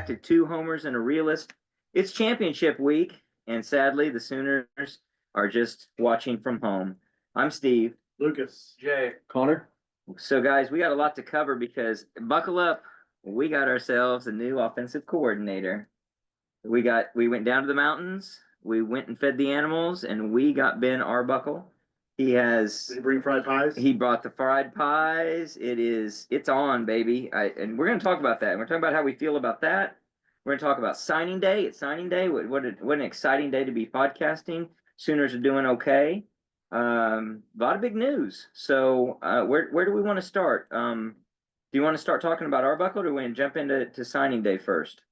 impacted 2 homers and a realist. It's championship week, and sadly, the Sooners are just watching from home. I'm Steve. Lucas. Jay. Connor. So, guys, we got a lot to cover because buckle up. We got ourselves a new offensive coordinator. We went down to the mountains. We went and fed the animals, and we got Ben Arbuckle. Did he bring fried pies? He brought the fried pies. It's on, baby. And we're going to talk about that. We're talking about how we feel about that. We're going to talk about signing day. It's signing day. What an exciting day to be podcasting. Sooners are doing okay. A lot of big news. So where do we want to start? Do you want to start talking about Arbuckle, or do we want to jump into signing day first?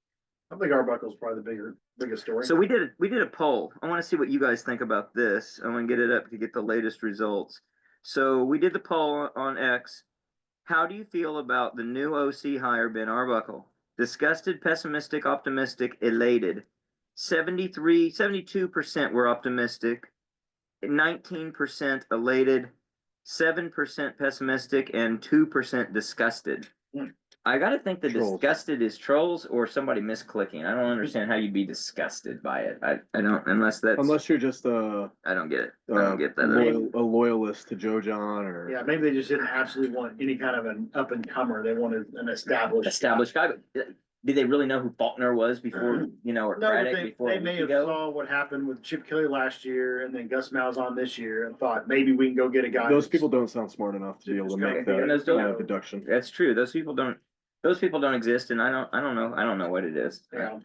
I think Arbuckle's probably the biggest story. So we did a poll. I want to see what you guys think about this. I want to get it up to get the latest results. So we did the poll on X. How do you feel about the new OC hire, Ben Arbuckle? Disgusted, pessimistic, optimistic, elated. 72% were optimistic, 19% elated, 7% pessimistic, and 2% disgusted. I gotta think the Trolls. Disgusted is trolls or somebody misclicking. I don't understand how you'd be disgusted by it. I don't, unless you're just I don't get it. I don't get that. a loyalist to Joe John, or yeah, maybe they just didn't absolutely want any kind of an up and comer. They wanted an established guy. But did they really know who Faulkner was before, or Braddock before? They may have saw what happened with Chip Kelly last year and then Gus Malzahn this year and thought maybe we can go get a guy. Those people don't sound smart enough to be able to make that kind of deduction. That's true. Those people don't exist, and I don't know what it is. Yeah.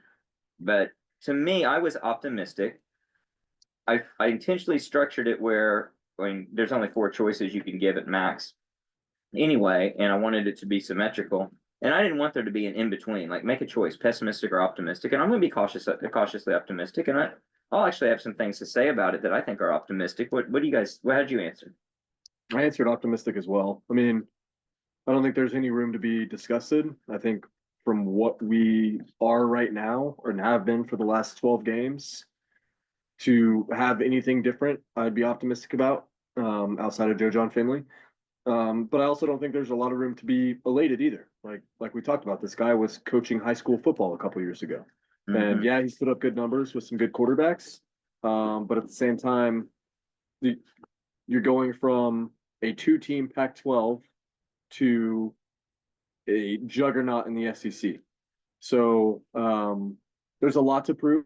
But to me, I was optimistic. I intentionally structured it where, there's only 4 choices you can give at max anyway, and I wanted it to be symmetrical. And I didn't want there to be an in-between, like make a choice, pessimistic or optimistic. And I'm going to be cautiously optimistic, and I'll actually have some things to say about it that I think are optimistic. What do you guys, how'd you answer? I answered optimistic as well. I mean, I don't think there's any room to be disgusted. I think from what we are right now, or have been for the last 12 games, to have anything different, I'd be optimistic about, outside of Joe John Finley. But I also don't think there's a lot of room to be elated either. Like we talked about, this guy was coaching high school football a couple years ago. Mm-hmm. And yeah, he's put up good numbers with some good quarterbacks. But at the same time, you're going from a 2-team Pac-12 to a juggernaut in the SEC. So there's a lot to prove,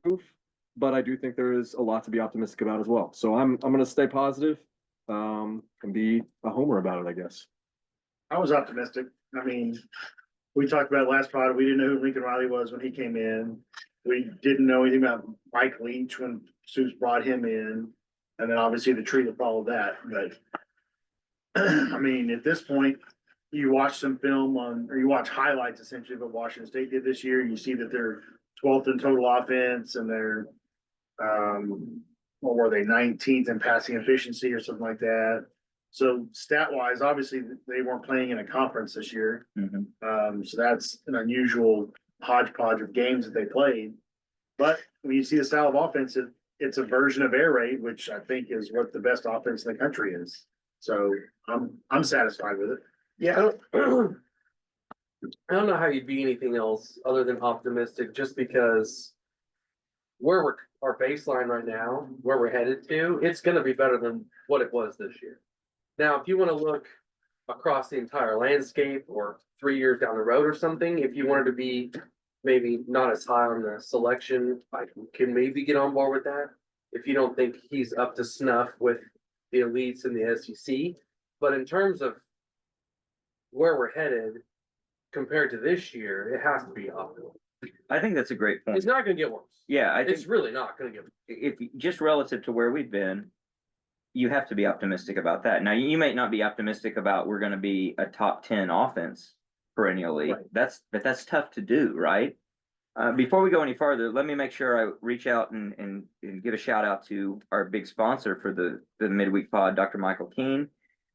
but I do think there is a lot to be optimistic about as well. So I'm going to stay positive, and be a homer about it, I guess. I was optimistic. I mean, we talked about it last pod. We didn't know who Lincoln Riley was when he came in. We didn't know anything about Mike Leach when Seuss brought him in. And then obviously the tree that followed that. But I mean, at this point, you watch some film or you watch highlights essentially of what Washington State did this year. You see that they're 12th in total offense, and they're, what were they, 19th in passing efficiency or something like that. So stat-wise, obviously they weren't playing in a conference this year. Mm-hmm. So that's an unusual hodgepodge of games that they played. But when you see the style of offense, it's a version of air raid, which I think is what the best offense in the country is. So I'm satisfied with it. Yeah, I don't know how you'd be anything else other than optimistic, just because our baseline right now, where we're headed to, it's going to be better than what it was this year. Now, if you want to look across the entire landscape or 3 years down the road or something, if you wanted to be maybe not as high on the selection, I can maybe get on board with that. If you don't think he's up to snuff with the elites in the SEC. But in terms of where we're headed compared to this year, it has to be up. I think that's a great point. It's not going to get worse. Yeah, it's really not going to get worse. If just relative to where we've been, you have to be optimistic about that. Now, you may not be optimistic about we're going to be a top 10 offense perennially. Right. But that's tough to do, right? Before we go any farther, let me make sure I reach out and give a shout out to our big sponsor for the midweek pod, Dr. Michael Kiehn,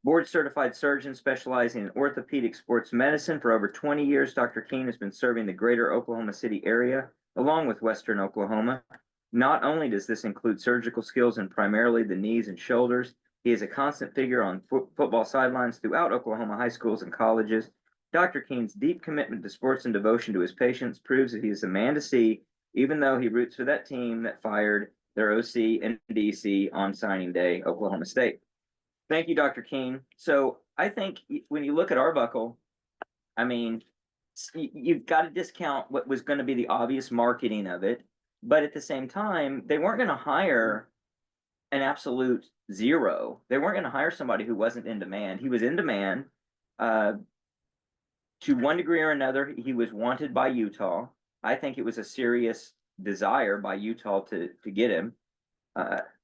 board certified surgeon specializing in orthopedic sports medicine. For over 20 years, Dr. Kiehn has been serving the greater Oklahoma City area, along with Western Oklahoma. Not only does this include surgical skills in primarily the knees and shoulders, he is a constant figure on football sidelines throughout Oklahoma high schools and colleges. Dr. Kihn's deep commitment to sports and devotion to his patients proves that he is a man to see, even though he roots for that team that fired their OC and DC on signing day, Oklahoma State. Thank you, Dr. Kiehn. So I think when you look at Arbuckle, I mean, you've got to discount what was going to be the obvious marketing of it, but at the same time, they weren't going to hire an absolute zero. They weren't going to hire somebody who wasn't in demand. He was in demand. To one degree or another, he was wanted by Utah. I think it was a serious desire by Utah to get him.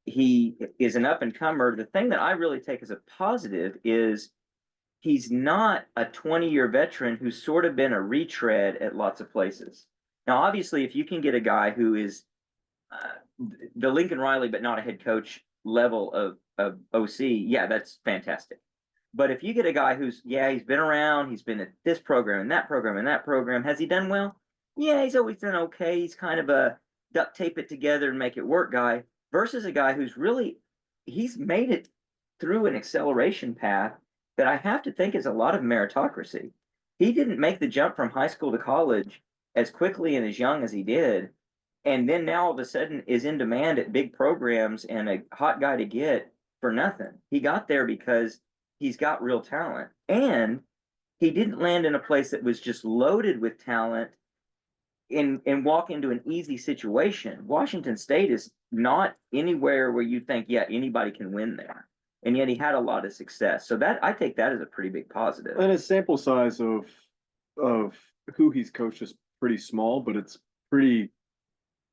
He is an up and comer. The thing that I really take as a positive is he's not a 20-year veteran who's sort of been a retread at lots of places. Now, obviously, if you can get a guy who is the Lincoln Riley, but not a head coach level of OC, yeah, that's fantastic. But if you get a guy who's, yeah, he's been around, he's been at this program and that program and that program, has he done well? Yeah, he's always done okay. He's kind of a duct tape it together and make it work guy versus a guy who's really, he's made it through an acceleration path that I have to think is a lot of meritocracy. He didn't make the jump from high school to college as quickly and as young as he did. And then now all of a sudden is in demand at big programs and a hot guy to get for nothing. He got there because he's got real talent, and he didn't land in a place that was just loaded with talent and walk into an easy situation. Washington State is not anywhere where you think, yeah, anybody can win there. And yet he had a lot of success. So that I take that as a pretty big positive. And his sample size of who he's coached is pretty small, but it's pretty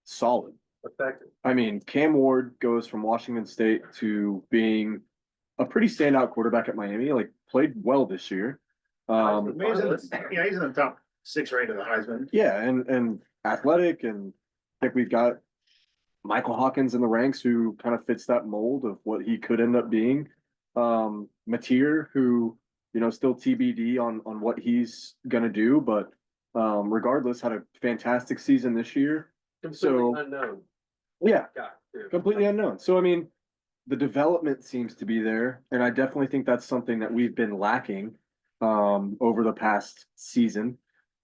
solid. Effective. I mean, Cam Ward goes from Washington State to being a pretty standout quarterback at Miami, like played well this year. He's in the top 6 or 8 of the Heisman. Yeah, and athletic, and I think we've got Michael Hawkins in the ranks who kind of fits that mold of what he could end up being. Mateer, who, still TBD on what he's gonna do, but regardless, had a fantastic season this year. Completely unknown. Yeah, Guy, too. completely unknown. So I mean, the development seems to be there, and I definitely think that's something that we've been lacking over the past season.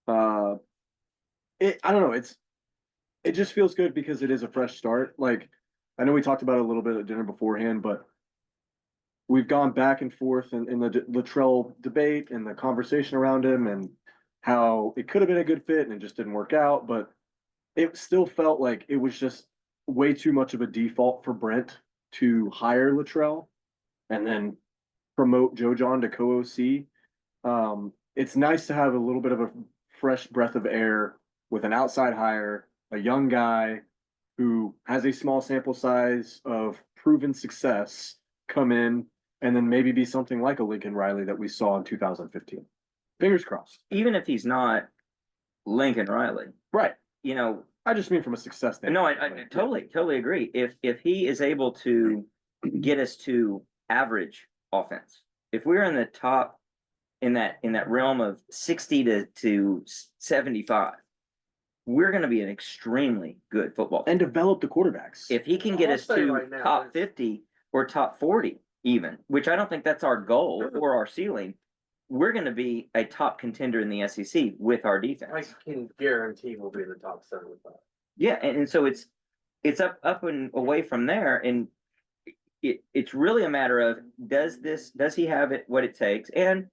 I don't know, it just feels good because it is a fresh start. Like, I know we talked about it a little bit at dinner beforehand, but we've gone back and forth in the Luttrell debate and the conversation around him and how it could have been a good fit and it just didn't work out, but it still felt like it was just way too much of a default for Brent to hire Luttrell and then promote Joe John to co-OC. It's nice to have a little bit of a fresh breath of air with an outside hire, a young guy who has a small sample size of proven success come in and then maybe be something like a Lincoln Riley that we saw in 2015. Fingers crossed. Even if he's not Lincoln Riley, Right. I just mean from a success standpoint. No, I totally agree. If he is able to get us to average offense, if we're in the top in that realm of 60 to 75, we're going to be an extremely good football team. And develop the quarterbacks. If he can get I'll us say to right now, top 50 or top 40 even, which I don't think that's our goal or our ceiling, we're going to be a top contender in the SEC with our defense. I can guarantee we'll be in the top 75. Yeah, and so it's up and away from there, and it's really a matter of does he have what it takes, and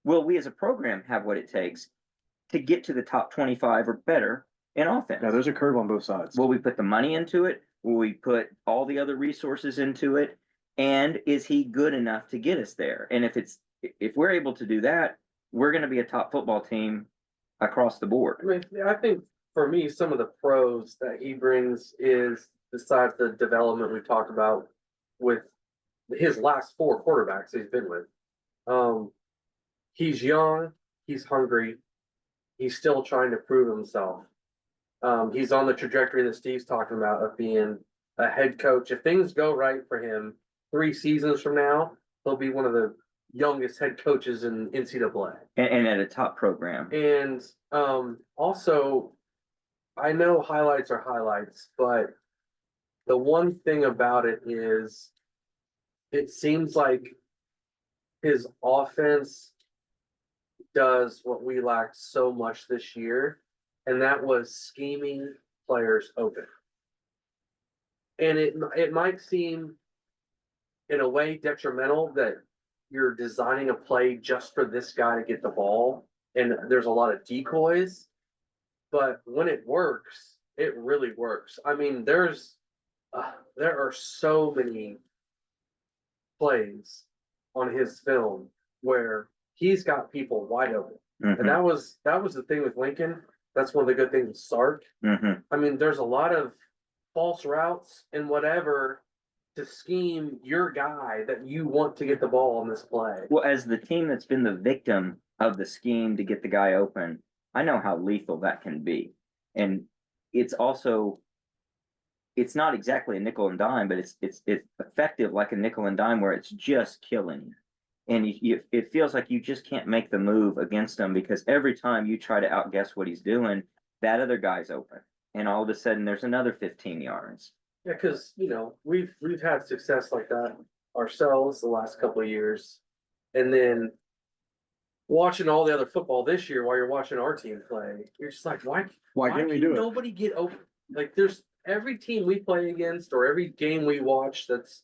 will we as a program have what it takes to get to the top 25 or better in offense? Yeah, there's a curve on both sides. Will we put the money into it? Will we put all the other resources into it? And is he good enough to get us there? And if we're able to do that, we're going to be a top football team across the board. I mean, I think for me, some of the pros that he brings is, besides the development we talked about with his last 4 quarterbacks he's been with. He's young, he's hungry, he's still trying to prove himself. He's on the trajectory that Steve's talking about of being a head coach. If things go right for him, 3 seasons from now, he'll be one of the youngest head coaches in NCAA. And at a top program. And also, I know highlights are highlights, but the one thing about it is it seems like his offense does what we lacked so much this year, and that was scheming players open. And it might seem in a way detrimental that you're designing a play just for this guy to get the ball, and there's a lot of decoys, but when it works, it really works. I mean, there are so many plays on his film where he's got people wide open. Mhm. And that was the thing with Lincoln. That's one of the good things with Sark. Mhm. I mean, there's a lot of false routes and whatever to scheme your guy that you want to get the ball on this play. Well, as the team that's been the victim of the scheme to get the guy open, I know how lethal that can be. And it's also, it's not exactly a nickel and dime, but it's effective like a nickel and dime where it's just killing you. And it feels like you just can't make the move against him because every time you try to outguess what he's doing, that other guy's open. And all of a sudden there's another 15 yards. Yeah, because we've had success like that ourselves the last couple of years, and then watching all the other football this year while you're watching our team play, you're just like, why can't we can do it? nobody get open? Like, there's every team we play against or every game we watch that's.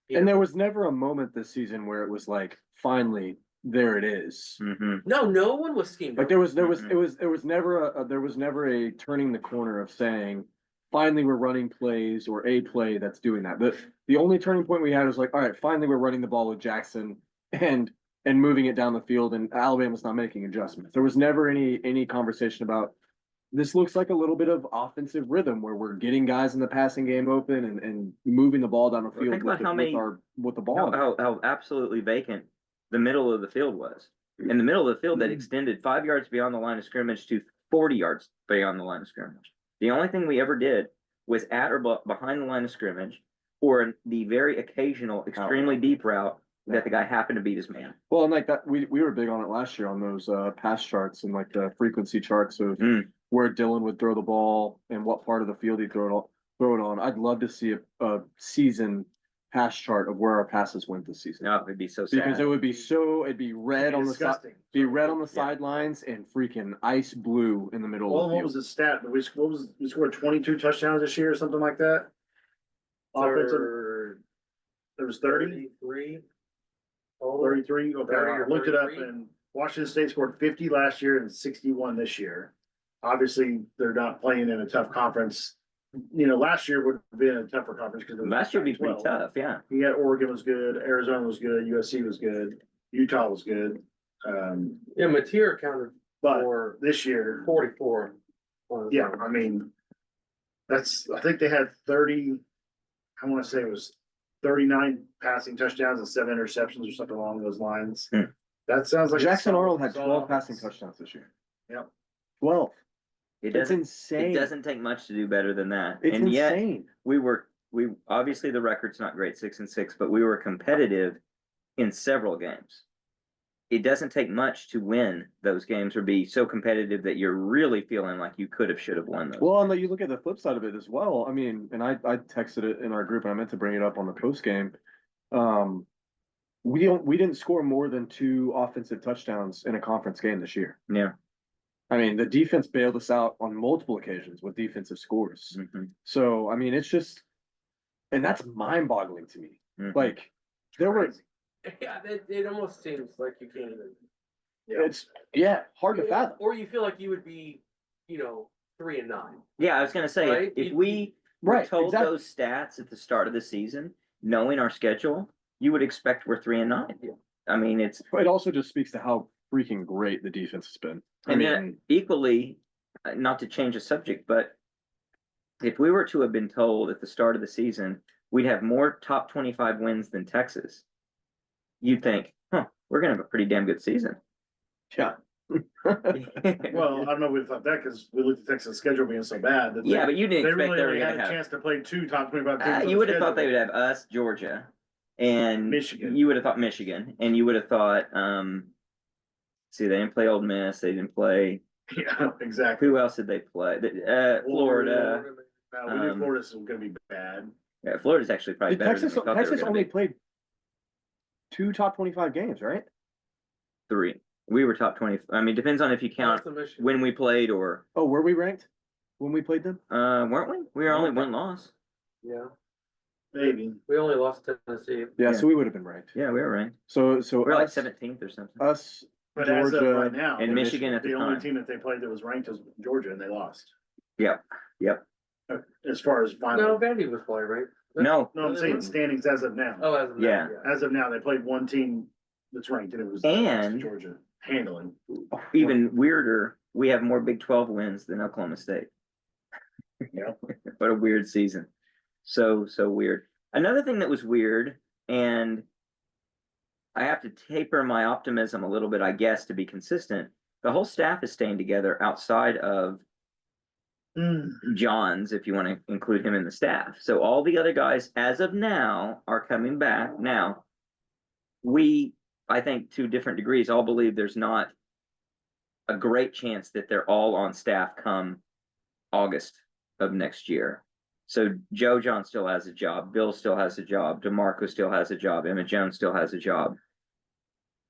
And there was never a moment this season where it was like, finally, there it is. Mm-hmm. No one was schemed. Like there was never a turning the corner of saying, finally we're running plays or a play that's doing that. But the only turning point we had was like, all right, finally we're running the ball with Jackson and moving it down the field, and Alabama's not making adjustments. There was never any conversation about this. Looks like a little bit of offensive rhythm where we're getting guys in the passing game open and moving the ball down the field with the ball. How absolutely vacant the middle of the field was. In the middle of the field that extended 5 yards beyond the line of scrimmage to 40 yards beyond the line of scrimmage. The only thing we ever did was at or behind the line of scrimmage, or the very occasional, extremely deep route that the guy happened to beat his man. Well, and like that, we were big on it last year on those pass charts and like the frequency charts of where Dylan would throw the ball and what part of the field he'd throw it on. I'd love to see a season pass chart of where our passes went this season. No, it'd be so sad. Because it'd be red on the side, sidelines and freaking ice blue in the middle Well, of the what field. was the stat? We scored 22 touchdowns this year or something like that? Offensive, there was 30, 33. Okay, 30 I or looked it up 33. and Washington State scored 50 last year and 61 this year. Obviously, they're not playing in a tough conference. Last year would have been a tougher conference because Last year would be pretty Pac-12. tough, yeah. You had Oregon was good, Arizona was good, USC was good, Utah was good. Yeah, Mateer counted But for this year, 44. yeah, I mean, I think they had 30, I want to say it was 39 passing touchdowns and 7 interceptions or something along those lines. That sounds like Jackson Arnold had solid 12 passing offense. touchdowns this year. Yep. 12. It That's doesn't insane. It doesn't take much to do better than that. It's and yet insane. we obviously the record's not great, 6-6, but we were competitive in several games. It doesn't take much to win those games or be so competitive that you're really feeling like you should have won those. Well, and you look at the flip side of it as well. I mean, and I texted it in our group, and I meant to bring it up on the post game. We didn't score more than 2 offensive touchdowns in a conference game this year. Yeah. I mean, the defense bailed us out on multiple occasions with defensive scores. Mm-hmm. So, I mean, it's just, and that's mind-boggling to me. Mm-hmm. Like, there were, Yeah, it almost seems like you can't even. it's hard to fathom. Or you feel like you would be, 3-9. Yeah, I was gonna say Right? if we were Right, told exactly. those stats at the start of the season, knowing our schedule, you would expect we're 3-9. Yeah. I mean, it also just speaks to how freaking great the defense has been. I and mean, then equally, not to change the subject, but if we were to have been told at the start of the season we'd have more top 25 wins than Texas, you'd think, we're gonna have a pretty damn good season. yeah. Well, I don't know if we thought that because we looked at Texas' schedule being so bad that Yeah, but you didn't they expect really they were only had gonna a have. chance to play 2 top 25 teams. on You the would have thought they schedule. would have us, Georgia, and Michigan. You would have thought Michigan, and you would have thought, see, they didn't play Old Miss. They didn't play. Yeah, exactly. Who else did they play? Florida. We knew Florida was going to be bad. Yeah, Florida's actually probably better. Texas than we thought they were Texas gonna only be. played 2 top 25 games, right? 3. We were top 20. I mean, depends on if you count That's the mission. when we played or, Oh, were we ranked when we played them? weren't we? We were only Okay. one loss. Yeah, Maybe. we only lost to Tennessee. Yeah, Yeah. so we would have been ranked. Yeah, we were ranked. So We were like us, 17th or something. us, But as of Georgia, right now, and Michigan at the the only time. team that they played that was ranked was Georgia, and they lost. Yep. As far as No, final, Vandy was playing, right? No, no, I'm saying standings as of now. Oh, as of now, Yeah. As of now, they played one team that's ranked, and it was And- Georgia handling. even weirder, we have more Big 12 wins than Oklahoma State. Yeah. What a weird season. So weird. Another thing that was weird, and I have to taper my optimism a little bit, I guess, to be consistent. The whole staff is staying together outside of John's, if you want to include him in the staff. So all the other guys, as of now, are coming back. Now, we, I think, to different degrees, all believe there's not a great chance that they're all on staff come August of next year. So Joe John still has a job, Bill still has a job, DeMarco still has a job, Emma Jones still has a job.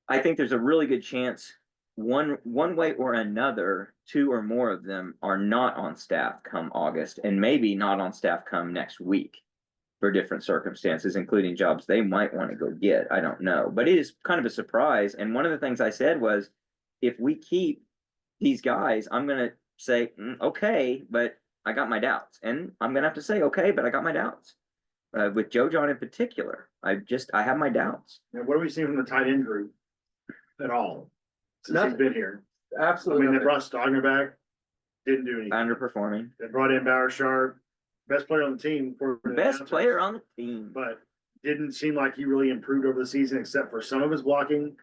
I think there's a really good chance one way or another, two or more of them are not on staff come August, and maybe not on staff come next week for different circumstances, including jobs they might want to go get. I don't know, but it is kind of a surprise. And one of the things I said was, if we keep these guys, I'm going to say, okay, but I got my doubts. And I'm going to have to say, okay, but I got my doubts. With Joe John in particular, I have my doubts. And what have we seen from the tight end group at all since he's Nothing. been here? I Absolutely. mean, they nothing. brought Stogner back, didn't do anything. Underperforming. They brought in Bauer Sharp, best player on the team. Best player on the team. But didn't seem like he really improved over the season except for some of his blocking.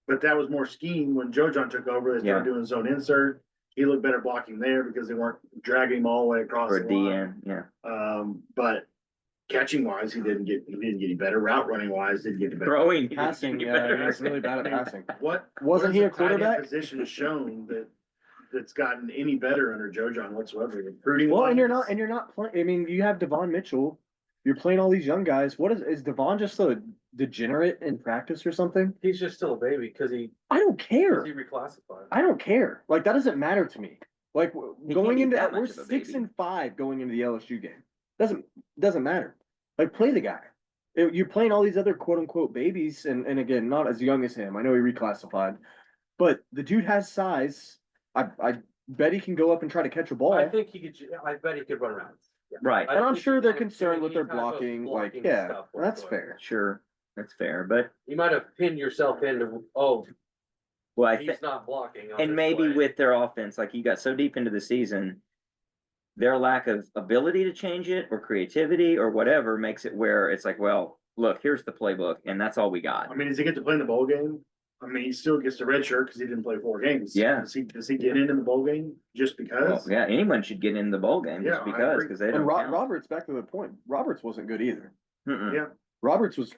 But that was more scheme when Joe John took over. They started doing zone insert. He looked better blocking there because they weren't dragging him all the way across For the line. DN, yeah. But catching wise, he didn't get any better. Route running wise, didn't get any better. Throwing. passing, he yeah, better. he was really bad at passing. What Wasn't he a has the tight end quarterback? Position shown that's gotten any better under Joe John whatsoever. Recruiting. Well, and you're wise, not playing. I mean, you have Devon Mitchell. You're playing all these young guys. What is Devon just a degenerate in practice or something? He's just still a baby because he I don't care. reclassified. I don't care. Like, that doesn't matter to me. Like, He going can't be into that we're much of a 6-5 going into the LSU game. Doesn't matter. Like, play the guy. You're playing all these other quote unquote babies, and again, not as young as him. I know he reclassified, but the dude has size. I bet he can go up and try to catch a ball. I think he could. I bet he could run around. Yeah. Right. I And don't I'm think sure he's they're gonna do concerned with any their type of blocking. Like, blocking yeah, stuff that's whatsoever. fair. Sure. That's fair. But, You might have pinned yourself into, oh, well, I think. he's not blocking. I'll And just maybe play. with their offense, like you got so deep into the season, their lack of ability to change it or creativity or whatever makes it where it's like, well, look, here's the playbook, and that's all we got. I mean, does he get to play in the bowl game? I mean, he still gets the red shirt because he didn't play 4 games. Yeah. Does he get in the bowl game just Well, because? yeah, anyone should get in the bowl game Yeah, just I because agree. they And don't count. Roberts, back to the point. Roberts wasn't good either. Mm-mm. Yeah. Roberts was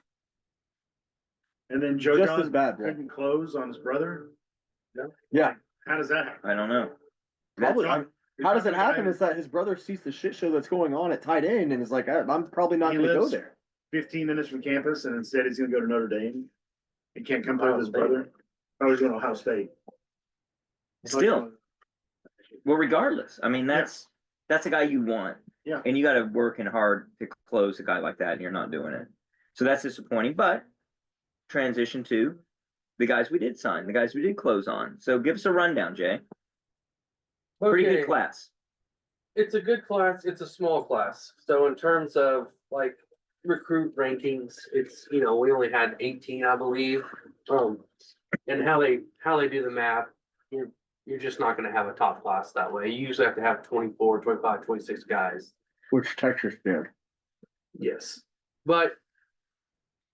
And then Joe just John as bad. couldn't close on his brother. Yeah. How does that happen? I don't know. Probably. You're How does it talking about happen? Is that his brother sees the shit show that's going on at tight end and is like, I'm probably not He going to go lives- there. 15 minutes from campus, and instead he's going to go to Notre Dame. He can't come play with his Ohio State. brother. Oh, he's going to Ohio State. Still, well, regardless, I mean, that's a guy you want. Yeah. And you got to working hard to close a guy like that, and you're not doing it. So that's disappointing. But transition to the guys we did sign, the guys we did close on. So give us a rundown, Jay. Pretty Okay, good class. It's a good class. It's a small class. So in terms of like recruit rankings, it's, we only had 18, I believe. And how they do the math, you're just not going to have a top class that way. You usually have to have 24, 25, 26 guys. Which Texas did. Yes. But,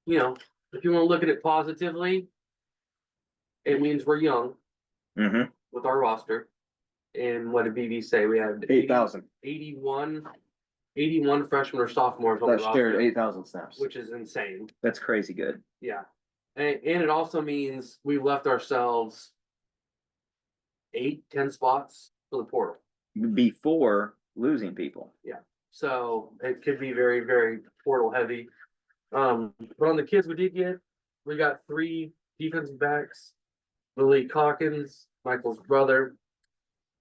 if you want to look at it positively, it means we're young Mm-hmm. with our roster. And what did BB say? We had 8,000. 81 freshmen or sophomores on the That shared roster, 8,000 snaps. which is insane. That's crazy good. Yeah. And it also means we left ourselves 8-10 spots for the portal. Before losing people. So it could be very, very portal heavy. But on the kids we did get, we got 3 defensive backs, Malik Hawkins, Michael's brother,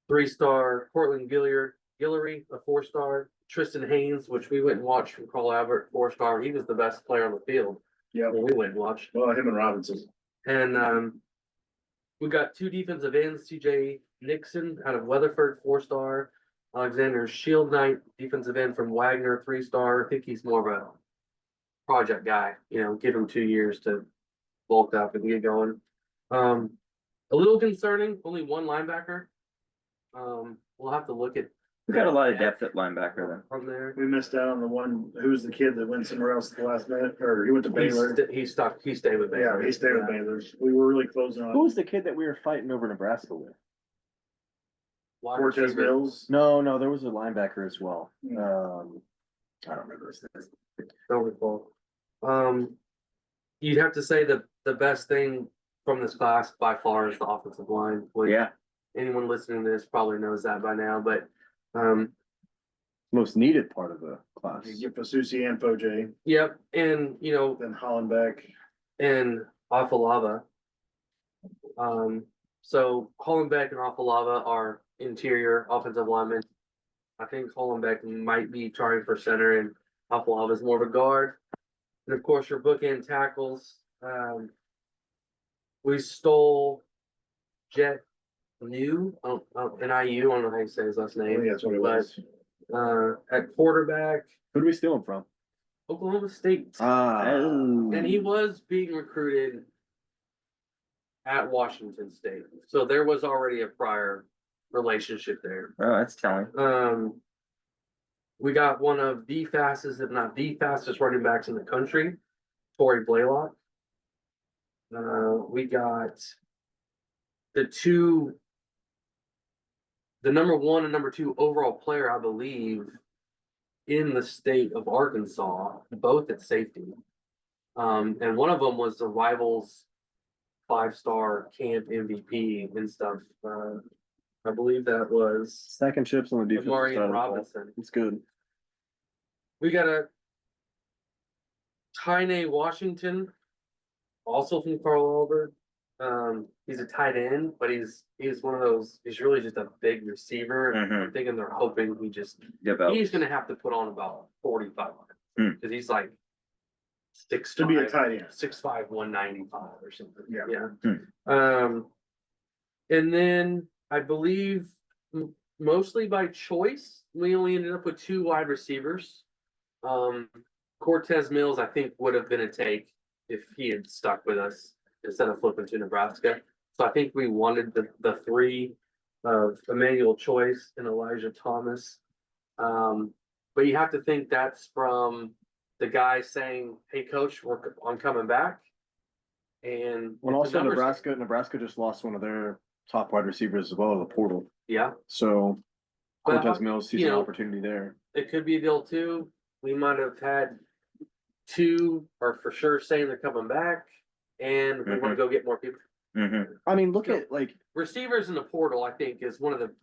3-star, Cortland Guillory, a 4-star, Tristan Haynes, which we went and watched from Carl Albert, 4-star. He was the best player on the field Yeah, when we went and watched. well, him and Robinson. And we got 2 defensive ends, CJ Nixon out of Weatherford, 4-star. Alexander Shield Knight, defensive end from Wagner, 3-star. I think he's more of a project guy, give him 2 years to bulk up and get going. A little concerning, only 1 linebacker. We'll have to look at. We got a lot of depth at linebacker then. From there. We missed out on the one, who's the kid that went somewhere else at the last minute, or he went to Baylor. He stayed with Baylor. Yeah, he stayed with Baylor. We were really closing Who on was the kid that we were fighting over Nebraska with? Wide Cortez receiver. Mills. No, there was a linebacker as well. Hmm. I don't remember his name. Don't recall. You'd have to say that the best thing from this class by far is the offensive line. Which Yeah, anyone listening to this probably knows that by now, but Most needed part of the class. You get Fasusi and Foj, yep, and then Hollenbeck. and Afalava. So Hollenbeck and Afalava are interior offensive linemen. I think Hollenbeck might be trying for center and Afalava is more of a guard. And of course, your bookend tackles. We stole Jet New, NIU. I don't know how you say his last I name. think that's what it was. At quarterback, Who did we steal him from? Oklahoma State. Oh. And he was being recruited at Washington State. So there was already a prior relationship there. Oh, that's telling. We got one of the fastest, if not the fastest running backs in the country, Torrey Blaylock. We got the number 1 and number 2 overall player, I believe, in the state of Arkansas, both at safety. And one of them was the Rivals 5-star camp MVP and stuff. I believe that was Second chips on the defense. Marion Robinson. It's good. We got a Tyne Washington, also from Carl Albert. He's a tight end, but he's one of those. He's really just a big receiver. Mhm. I'm thinking they're hoping Develop. he's going to have to put on about 45 Hmm. because he's like 6'5", To be a tight end. 6'5", 195 or something. Yeah. And then I believe mostly by choice, we only ended up with 2 wide receivers. Cortez Mills, I think, would have been a take if he had stuck with us instead of flipping to Nebraska. So I think we wanted the 3 of Emmanuel Choice and Elijah Thomas. But you have to think that's from the guy saying, "Hey, coach, I'm coming back." And Well, if the also numbers- Nebraska just lost one of their top wide receivers as well, the portal. yeah, So But, Cortez Mills sees you an know, opportunity there. it could be a deal too. We might have had 2 or for sure saying they're coming back, and we want to go get more people. Mm-hmm. I mean, look So- at like Receivers in the portal, I think, is one of the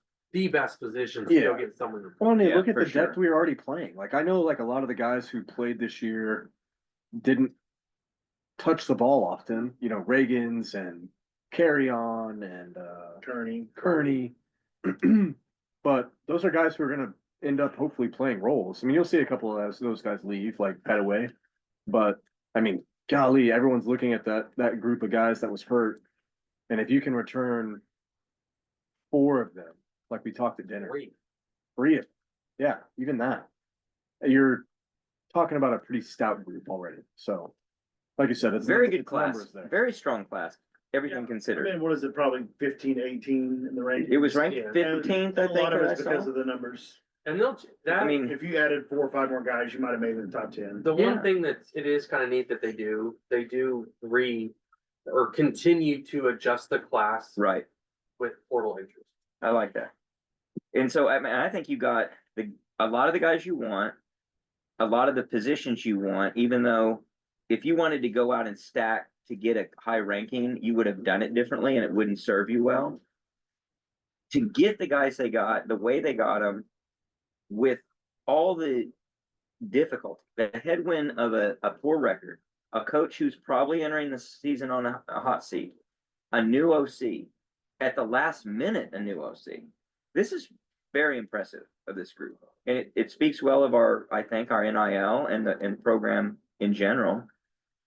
best positions to go Yeah. get someone. look at for the depth sure. we were already playing. Like I know like a lot of the guys who played this year didn't touch the ball often. Reagan's and Carry On and Kearney. But those are guys who are gonna end up hopefully playing roles. I mean, you'll see a couple of those guys leave, like Petaway. But I mean, golly, everyone's looking at that group of guys that was hurt. And if you can return 4 of them, like we talked at dinner, 3 of them, yeah, even that, you're talking about a pretty stout group already. So, like you said, it's Very it's good class. numbers there. Very strong class. Everything I considered. mean, what is it, probably 15, 18 in the range? It was ranked Yeah. 15th, I A think. lot of that I it's because saw. of the numbers. And that, I mean, If you added 4 or 5 more guys, you might have made it in the top 10. the Yeah. one thing that it is kind of neat that they do continue to adjust the class right. with portal entries. I like that. And so, I mean, I think you got a lot of the guys you want, a lot of the positions you want, even though if you wanted to go out and stack to get a high ranking, you would have done it differently and it wouldn't serve you well. To get the guys they got, the way they got them, with all the difficulty, the headwind of a poor record, a coach who's probably entering the season on a hot seat, a new OC, at the last minute, a new OC. This is very impressive of this group. And it speaks well of I think, our NIL and the program in general.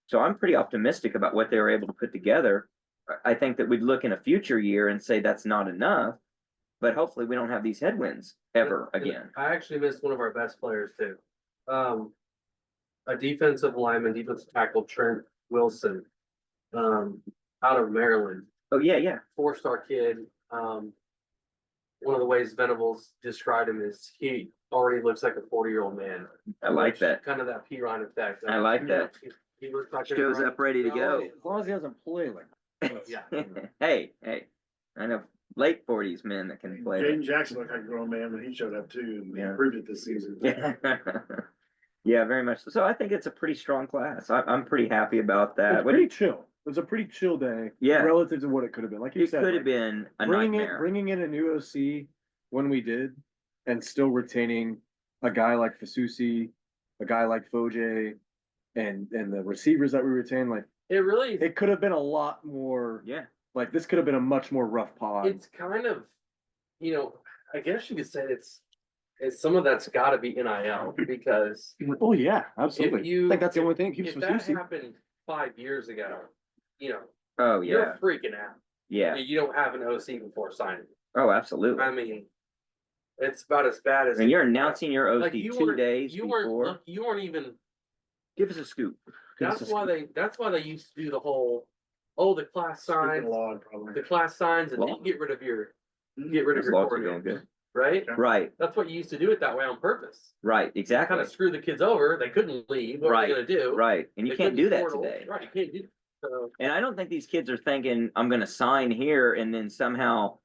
So I'm pretty optimistic about what they were able to put together. I think that we'd look in a future year and say that's not enough, but hopefully we don't have these headwinds ever again. I actually missed one of our best players too. A defensive lineman, defensive tackle, Trent Wilson, out of Maryland, Oh, yeah. 4-star kid. One of the ways Venables described him is he already looks like a 40-year-old man. I like that. Kind of that P. Ryan effect. I like that. He looks like Shows up ready to go. As long as he doesn't play like. Yeah. Hey, I know late 40s men that can play. Jaden Jackson looked like a grown man when he showed up too, and he Yeah. improved it this season. Yeah, very much so. So I think it's a pretty strong class. I'm pretty happy about that. It's What pretty chill. It was a pretty chill day. Yeah. Relative to what it could have been. Like you It said, could have like, been a nightmare. bringing in a new OC when we did, and still retaining a guy like Fasusi, a guy like Foje, and the receivers that we retained, like It really, it could have been a lot more. Yeah. Like this could have been a much more rough pod. it's kind of, I guess you could say it's some of that's got to be NIL because Oh yeah, absolutely. if you, I think that's the only thing. Keeps if that Fasusi. happened 5 years ago, Oh, yeah. you're freaking out. Yeah. You don't have an OC before signing. Oh, absolutely. I mean, it's about as bad as. And you're announcing your OC Like, you 2 weren't- days you before. weren't, you weren't even. Give us a scoop. That's why they used to do the whole, the class signs, Speaking law, probably. the class signs, and then Law. get rid of your Those laws are doing coordinator, good. right? Right, That's what you used to do it that way on purpose. right, Kind exactly. of screw the kids over. They couldn't leave. What are Right, they gonna do? Right. And you They can't couldn't do that portal. today. Right, you can't do. So And I don't think these kids are thinking, I'm gonna sign here and then somehow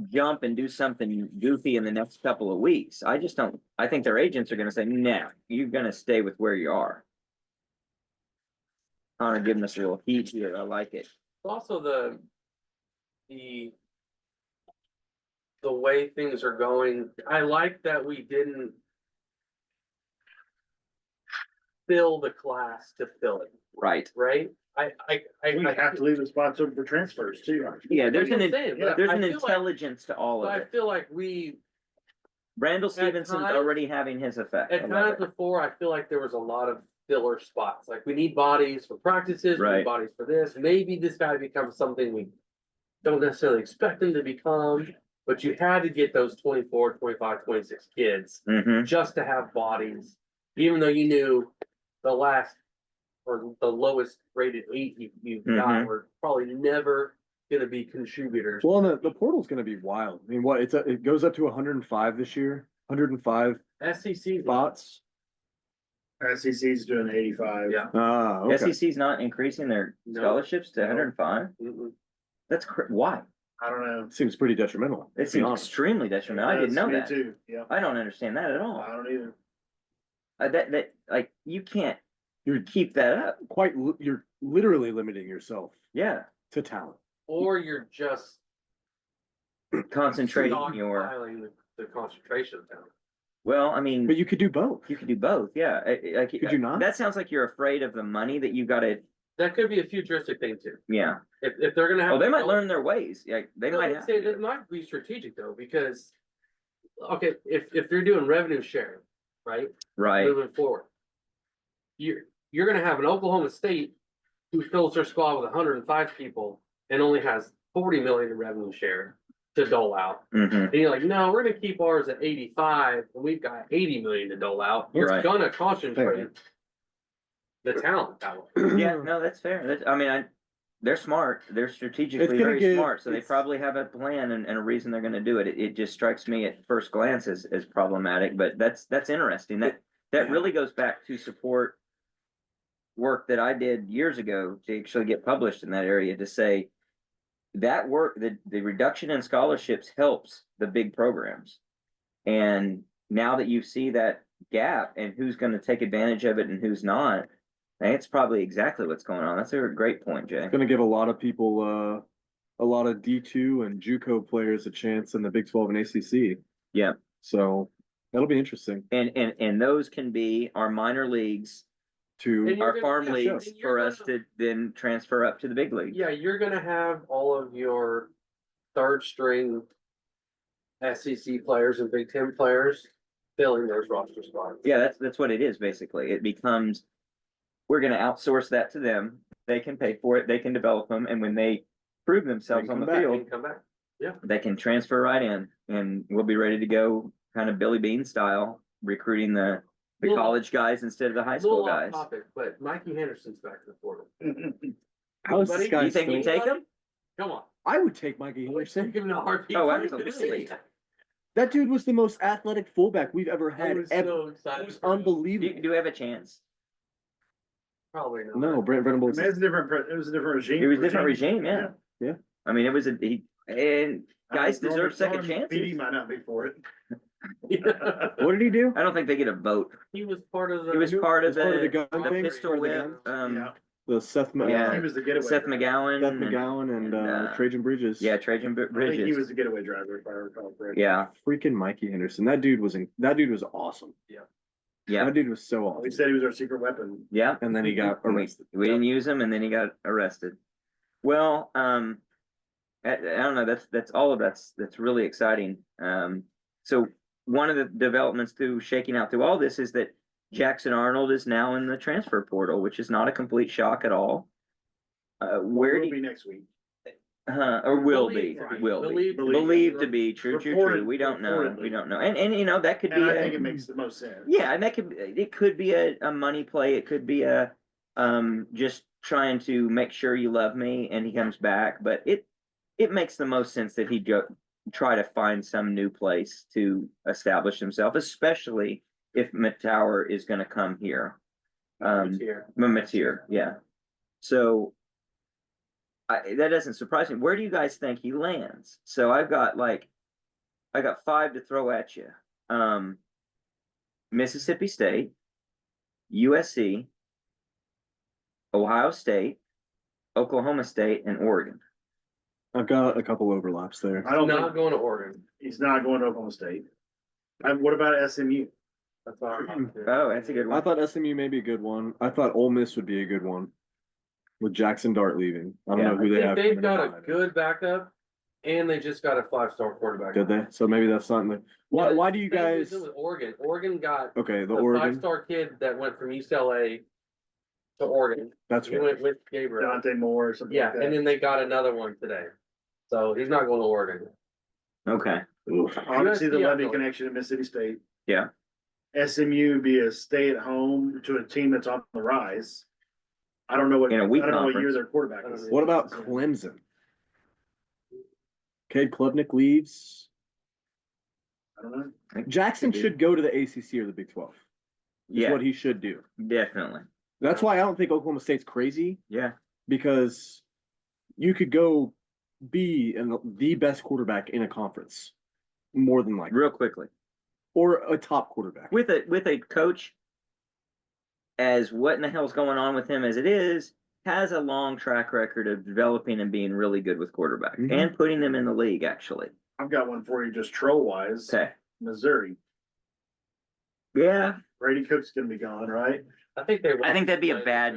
jump and do something goofy in the next couple of weeks. I just don't, I think their agents are gonna say, nah, you're gonna stay with where you are. Kind of giving us a little heat here. I like it. also the way things are going. I like that we didn't fill the class to fill it. Right. Right? We have to leave the spots open for transfers too. Yeah, there's That's an, what I'm saying, but there's I an feel like- intelligence to all But of I it. feel like we, Randall Stevenson's times- already having his effect. I at love times it. before, I feel like there was a lot of filler spots. Like we need bodies for practices, we Right. need bodies for this. Maybe this guy becomes something we don't necessarily expect him to become, but you had to get those 24, 25, 26 kids Mhm. just to have bodies, even though you knew the last or the lowest rated 8 you got Mhm. were probably never gonna be contributors. Well, and the portal's going to be wild. I mean, it goes up to 105 this year. 105 SEC spots. SEC's doing 85. Yeah. Ah, okay. SEC's not increasing their No. scholarships to No. 105? Mm-mm. That's why? I don't know. Seems pretty detrimental. It to be seems honest. extremely detrimental. I didn't know Me that. too, yeah. I don't understand that at all. I don't either. That like you can't You're keep that up. you're literally limiting yourself Yeah, to talent. Or you're just concentrating your. stockpiling the concentration down. Well, I mean, But you could do both. you could do both. Yeah, like Could you not? That sounds like you're afraid of the money that you got to. That could be a futuristic thing too. Yeah. If they're gonna have. Oh, they might to- learn their ways. Yeah, they No, might I'd have. say to. that might be strategic though, because, okay, if they're doing revenue sharing, right? Right. Moving forward. You're gonna have an Oklahoma State who fills their squad with 105 people and only has 40 million in revenue share to dole out. Mm-hmm. And you're like, no, we're gonna keep ours at 85 and we've got 80 million to dole out. You're Right. gonna concentrate the talent that way. Yeah, no, that's fair. I mean, they're smart. They're strategically It's gonna very get- smart, so they it's- probably have a plan and a reason they're going to do it. It just strikes me at first glance as problematic, but that's interesting. That Yeah. really goes back to support work that I did years ago to actually get published in that area to say that work, the reduction in scholarships helps the big programs. And now that you see that gap and who's going to take advantage of it and who's not, I think it's probably exactly what's going on. That's a great point, Jay. It's going to give a lot of people, a lot of D2 and JUCO players a chance in the Big 12 and ACC. Yeah. So that'll be interesting. And those can be our minor leagues to, And you're our gonna- farm yeah, leagues and you're for us gonna- to then transfer up to the big league. Yeah, you're gonna have all of your third string SEC players and Big Ten players filling those roster spots. Yeah, that's what it is, basically. It becomes, we're gonna outsource that to them. They can pay for it, they can develop them, and when they prove themselves They on the come back. field, And come back. they can transfer right in, and we'll be ready to go, kind of Billy Bean style, recruiting the Little- college guys instead of the high A little school off guys. topic, but Mikey Henderson's back in the portal. how is Buddy, this guy You think you still? take him? Come on. I would take Mikey We're Henderson. giving a heartbeat. Oh, for absolutely. him. That dude was the most athletic fullback we've ever I had. was Ever. so It excited. was for him. unbelievable. Do we have a chance? Probably not. No, Brent I mean, Venables. it's a different, it was a different regime. It was a different regime, yeah. Yeah. I mean, it was and guys deserve second chances. PD might not be for it. What did he do? I don't think they get a vote. He was part of the. He was part of Part of the the gun the thing. pistol Part of the whip, gun? Yeah, The Seth, Yeah. he was the getaway. Seth driver. McGowan. Seth and- McGowan and and, Trajan Bridges. Yeah, Trajan I think he Bridges. was the getaway driver, if I recall correctly. Yeah, Freaking Mikey Henderson. That dude was awesome. yeah, That dude was so We awesome. said he was our secret weapon. yeah. And then he got arrested. We didn't use him, and then he got arrested. Well, I don't know. That's all of that's really exciting. So one of the developments through shaking out through all this is that Jackson Arnold is now in the transfer portal, which is not a complete shock at all. Where Will do you, be next week. or will be, Believed to be. will be, Believed to be. believed to be, true, Reported- We don't know, reportedly. we don't know, and you know that could And be I think it a, makes the most sense. yeah, and it could be a money play, it could be a just trying to make sure you love me, and he comes back, but it makes the most sense that he go try to find some new place to establish himself, especially if Matower is going to come here. Mateer, yeah. So that doesn't surprise me. Where do you guys think he lands? So I got 5 to throw at you. Mississippi State, USC, Ohio State, Oklahoma State, and Oregon. I've got a couple overlaps there. I don't Not think going to Oregon. he's not going to Oklahoma State. What about SMU? That's all. Oh, that's a good I one. thought SMU may be a good one. I thought Ole Miss would be a good one. With Jackson Dart leaving. I don't Yeah. know who they have. They've coming got in a good backup, and they just got a 5-star quarterback. Did they? So maybe that's something. Why do you Same guys? reason with Oregon. Oregon got Okay, the the Oregon. 5-star kid that went from UCLA to Oregon. That's He right. went with Gabriel. Dante Moore or something Yeah, like that. and then they got another one today. So he's not going to Oregon. Okay. Oof. Obviously, the USC, Levy I know. connection to Mississippi State. Yeah. SMU would be a stay at home to a team that's on the rise. I don't know what, I In a don't weak know what year conference. their quarterback is. What about Clemson? Cade Klubnik leaves. I don't know. Jackson Could be. should go to the ACC or the Big 12. Is Yeah, what he should do. definitely. That's why I don't think Oklahoma State's crazy, Yeah. because you could go be the best quarterback in a conference, more than likely, Real quickly. or a top quarterback. With a coach as what in the hell's going on with him as it is, has a long track record of developing and being really good with quarterbacks Mhm. and putting them in the league, actually. I've got one for you, just troll wise. Okay. Missouri. Yeah. Brady Cook's gonna be gone, right? I think they. I think that'd be a bad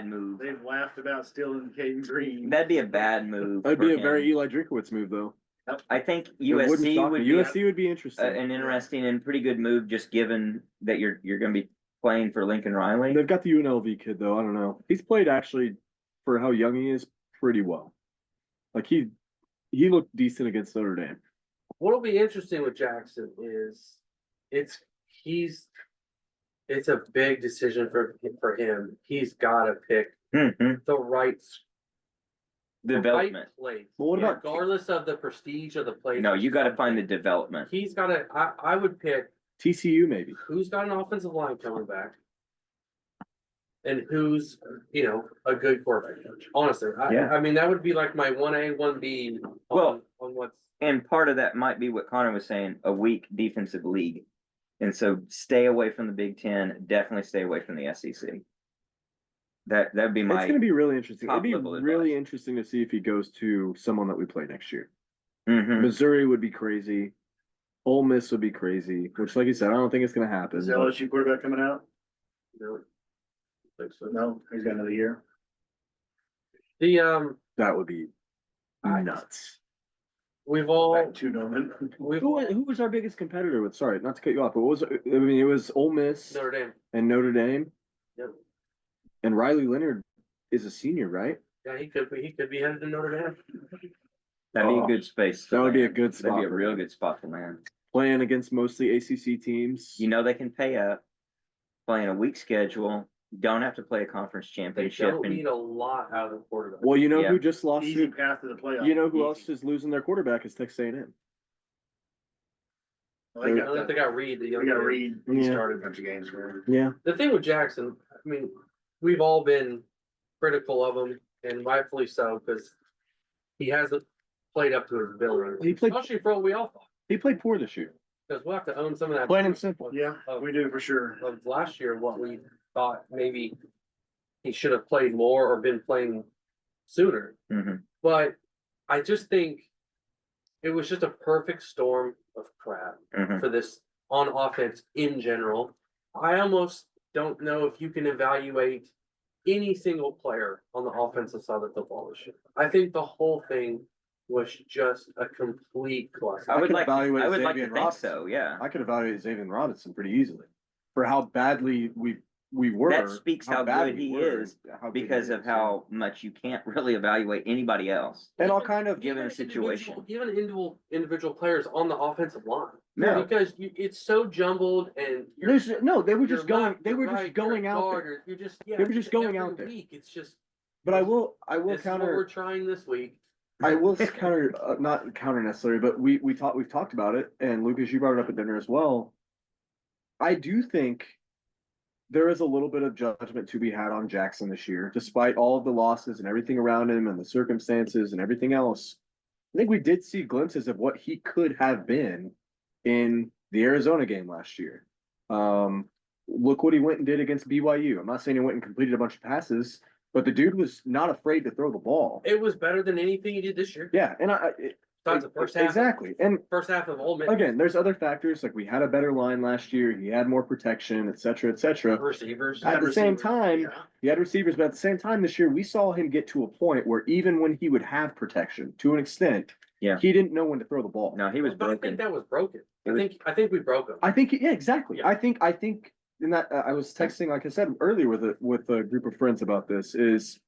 move. They've laughed about stealing Caden Green. That'd be a bad move. That'd for be a him. very Eli Drinkowitz move, though. I think It wouldn't USC shock would me. be USC would be interesting. an interesting and pretty good move, just given that you're going to be playing for Lincoln Riley. They've got the UNLV kid, though. I don't know. He's played actually, for how young he is, pretty well. Like he looked decent against Notre Dame. What'll be interesting with Jackson is it's a big decision for him. He's got to pick Mhm. the right Development. place. Well, what about- regardless of the prestige of the place? No, you got to find the development. He's got to. I would pick TCU maybe. who's got an offensive line coming back, and who's a good quarterback coach. Honestly, Yeah. I mean that would be like my 1A, 1B Well, on what's. And part of that might be what Connor was saying, a weak defensive league. And so stay away from the Big Ten, definitely stay away from the SEC. That'd be It's my going to be really interesting. It'd be top-level really advice. interesting to see if he goes to someone that we play next year. Mhm. Missouri would be crazy. Ole Miss would be crazy. Which, like you said, I don't think it's going to happen. Is but LSU quarterback coming out? You know, think so. No, he's got another year. The, That would be I- nuts. we've all, Back to Norman. we've Who was our biggest competitor with, sorry, not to cut you off, but what was, I mean, it was Ole Miss Notre Dame. and Notre Dame. Yep. And Riley Leonard is a senior, right? Yeah, he could be headed to Notre Dame. That'd be a Oh, good space. to that would be a land. good That'd spot be a for real him. good spot to land. Playing against mostly ACC teams. You know they can pay up, playing a weak schedule, don't have to play a conference They championship. don't And need a lot out of the quarterback. Well, you know Yeah. who just lost Easy it? path to the playoff. You know who Easy. else is losing their quarterback is Texas A&M. Well, they I got don't think they got Reed. The We young got man. Reed. He Yeah. started a bunch of games for him. Yeah. The thing with Jackson, I mean, we've all been critical of him, and rightfully so, because he hasn't played up to his ability. He played- Especially for what we all thought, He played poor this year. because we'll have to own some of that. Plain and simple. Yeah, we do for sure. Of last year, what we thought maybe he should have played more or been playing sooner. Mhm. But I just think it was just a perfect storm of crap Mhm. for this on offense in general. I almost don't know if you can evaluate any single player on the offensive side of the football this year. I think the whole thing was just a complete cluster. I would could like, evaluate I would like to Xavier think Robinson. so, yeah. I could evaluate Xavier Robinson pretty easily for how badly we were. That speaks how bad good we he were, is, and how good he Because of is, how much you can't really evaluate anybody else. And I'll kind of Given the Even situation. Even individual players on the offensive line. No. Because it's so jumbled and you're. There's no, they were you're just going. left, They you're were right, just going you're out guard, there. You're just, They were just going every out there. week, it's just, But I will this is what we're counter. trying this week. I will counter, not counter necessarily, but we've talked about it, and Lucas, you brought it up at dinner as well. I do think there is a little bit of judgment to be had on Jackson this year, despite all of the losses and everything around him and the circumstances and everything else. I think we did see glimpses of what he could have been in the Arizona game last year. Look what he went and did against BYU. I'm not saying he went and completed a bunch of passes, but the dude was not afraid to throw the ball. It was better than anything he did this year. Yeah, and Besides the first half. exactly. And First half of Ole Miss. again, there's other factors, like we had a better line last year, he had more protection, et cetera, et cetera. Receivers. At the same Receivers, time, yeah. he had receivers, but at the same time this year, we saw him get to a point where even when he would have protection, to an extent, Yeah. he didn't know when to throw the ball. No, he was But I think broken. that was broken. It was- I think we broke him. I think, yeah, exactly. Yeah. I think in that, I was texting, like I said earlier with a group of friends about this, is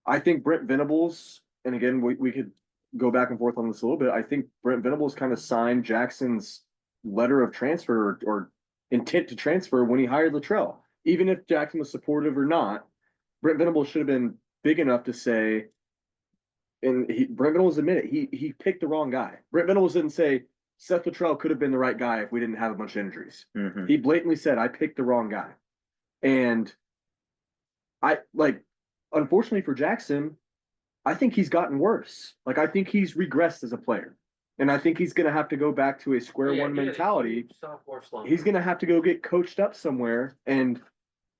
I think Brent Venables, and again, we could go back and forth on this a little bit. I think Brent Venables kind of signed Jackson's letter of transfer or intent to transfer when he hired Luttrell. Even if Jackson was supportive or not, Brent Venables should have been big enough to say, and Brent Venables admitted he picked the wrong guy. Brent Venables didn't say Seth Luttrell could have been the right guy if we didn't have a bunch of injuries. Mhm. He blatantly said, I picked the wrong guy. And unfortunately for Jackson, I think he's gotten worse. Like, I think he's regressed as a player. And I think he's going to have to go back to a square one mentality. Sophomore slump. He's going to have to go get coached up somewhere and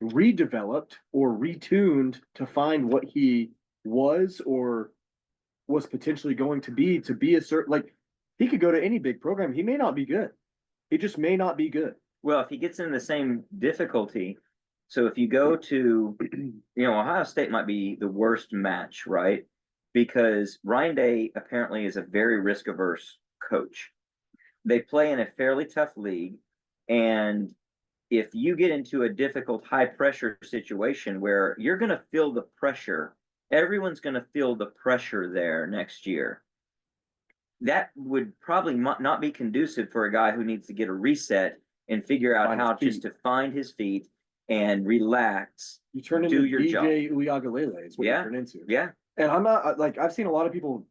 redeveloped or retuned to find what he was or was potentially going to be a certain, like, he could go to any big program. He may not be good. He just may not be good. Well, if he gets in the same difficulty, so if you go to, Ohio State might be the worst match, right? Because Ryan Day apparently is a very risk averse coach. They play in a fairly tough league. And if you get into a difficult, high pressure situation where you're going to feel the pressure, everyone's going to feel the pressure there next year. That would probably not be conducive for a guy who needs to get a reset and figure out Find how his just to find his feet and relax. You turn Do into your DJ Uiagalelei is what Yeah. you turn into. Yeah. And I'm not like, I've seen a lot of people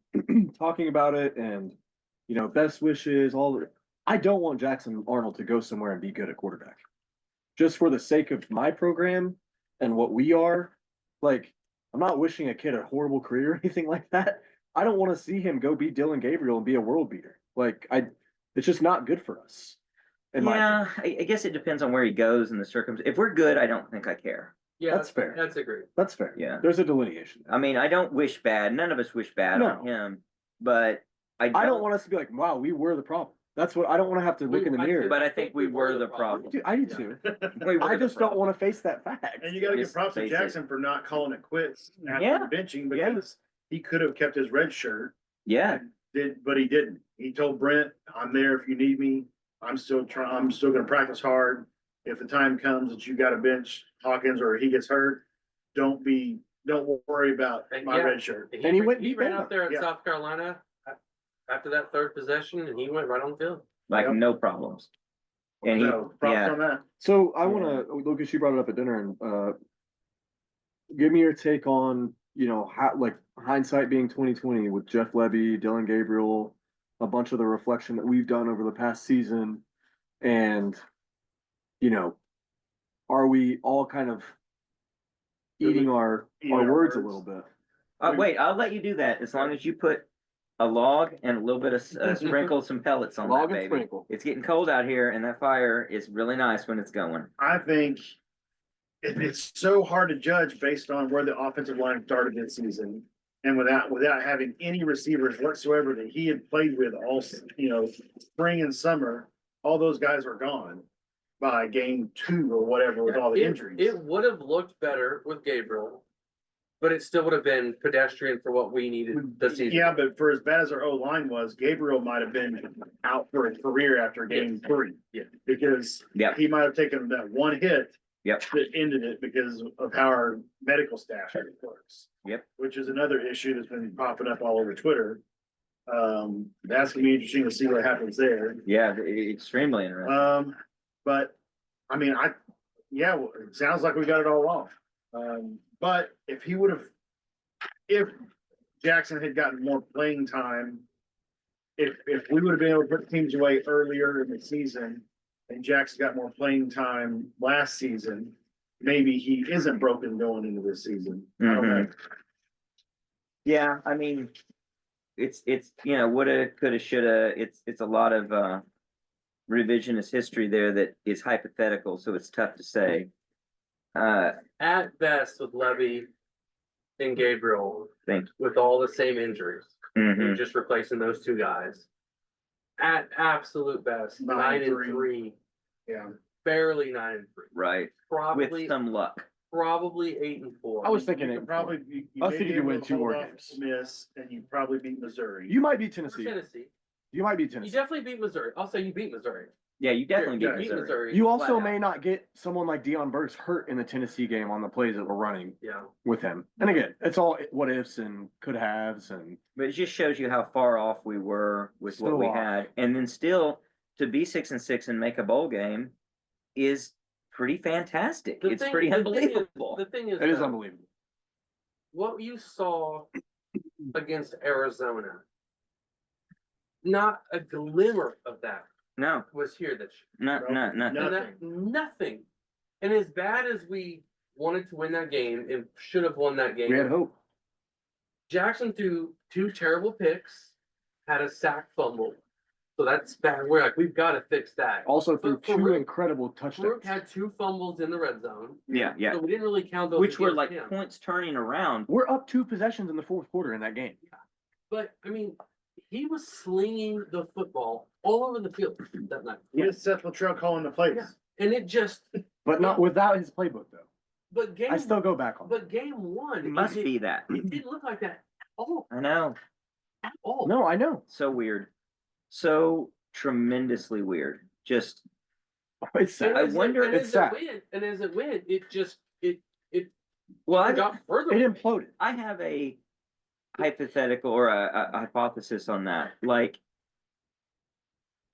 talking about it and, best wishes, I don't want Jackson Arnold to go somewhere and be good at quarterback. Just for the sake of my program and what we are, like, I'm not wishing a kid a horrible career or anything like that. I don't want to see him go be Dylan Gabriel and be a world beater. Like, it's just not good for us. Yeah, I guess it depends on where he goes and the circumstances. If we're good, I don't think I care. Yeah, That's fair. That's agreed. That's fair. Yeah. There's a delineation. I mean, I don't wish bad. None of us wish bad on No. him, but I I don't want us to be like, wow, we were the problem. That's what, I don't wanna have to look in the mirror. But I think we were the problem. Dude, I do too. We were I the just don't problem. wanna face that fact. And you gotta give Just props to face it. Jackson for not calling it quits after Yeah. the benching, Yeah. because he could have kept his red shirt. Yeah, But he didn't. He told Brent, I'm there if you need me. I'm still gonna practice hard. If the time comes that you gotta bench Hawkins or he gets hurt, don't worry about my Yeah. red shirt. And he went He deep ran in out there in Yeah. South Carolina after that third possession and he went right on the field. like Yep. no problems. And he, So props yeah, on that. So I wanna, Lucas, you brought it up at dinner and, give me your take on, how, like, hindsight being 2020 with Jeff Levy, Dylan Gabriel, a bunch of the reflection that we've done over the past season. And, are we all kind of eating our Eating our words a words. little bit? wait, I'll let you do that as long as you put a log and a little bit of, sprinkle some pellets on that Log and baby. sprinkle. It's getting cold out here and that fire is really nice when it's going. I think it's so hard to judge based on where the offensive line started this season. And without having any receivers whatsoever that he had played with all, spring and summer, all those guys are gone by game 2 or whatever with all the injuries. It would have looked better with Gabriel, but it still would have been pedestrian for what we needed this season. Yeah, but for as bad as our O-line was, Gabriel might have been out for a career after game 3. Yeah. Because Yep. he might have taken that one hit. Yep. That ended it because of how our medical staff works. Yep. Which is another issue that's been popping up all over Twitter. That's gonna be interesting to see what happens there. Yeah, extremely interesting. But I mean, well, it sounds like we got it all wrong. But if Jackson had gotten more playing time, if we would have been able to put teams away earlier in the season and Jackson got more playing time last season, maybe he isn't broken going into this season. I don't know. Yeah, I mean, it's, woulda, coulda, shoulda, it's a lot of, revisionist history there that is hypothetical, so it's tough to say. At best with Levy and Gabriel, Thank with all the same injuries, Mhm. and just replacing those two guys. At absolute best, 9-3, Yeah. barely 9-3, Right, with probably some luck. 8-4. I was thinking You it. could probably, you I was may thinking be you able win to 2 more hold off games. Miss, and you probably beat Missouri. You might beat Tennessee. Tennessee. You might beat You Tennessee. definitely beat Missouri. I'll say you beat Missouri. Yeah, you definitely You beat Missouri. You also flat may out. not get someone like Deion Burks hurt in the Tennessee game on the plays that we're running Yeah. with him. And again, it's all what ifs and could haves and But it just shows you how far off we were with what So we off. had. And then still to be 6-6 and make a bowl game is pretty fantastic. It's pretty unbelievable. The thing is, it is though, unbelievable. what you saw against Arizona, not a glimmer of that No, was here this year. not, not, not. No. And that, nothing. And as bad as we wanted to win that game and should have won that game, We had hope. Jackson threw 2 terrible picks, had a sack fumble. So that's bad. We're like, we've got to fix that. Also threw But for 2 real, incredible touchdowns. Brooke had 2 fumbles in the red zone. Yeah, yeah. So we didn't really count those. Which were against like him. points turning around. We're up 2 possessions in the 4th quarter in that game. But I mean, he was slinging the football all over the field that night. He is Seth Luttrell calling the plays. Yeah. And it just, But not without his playbook though. but game, I still go back on. but game 1, It must be that. It didn't look like that at all. I know. At all. No, I know. So weird. So tremendously weird. Just It's sad. And I as wonder- and it's as sad. it went, and as it went, it just it well, got further. It imploded. I have a hypothetical or a hypothesis on that. Like,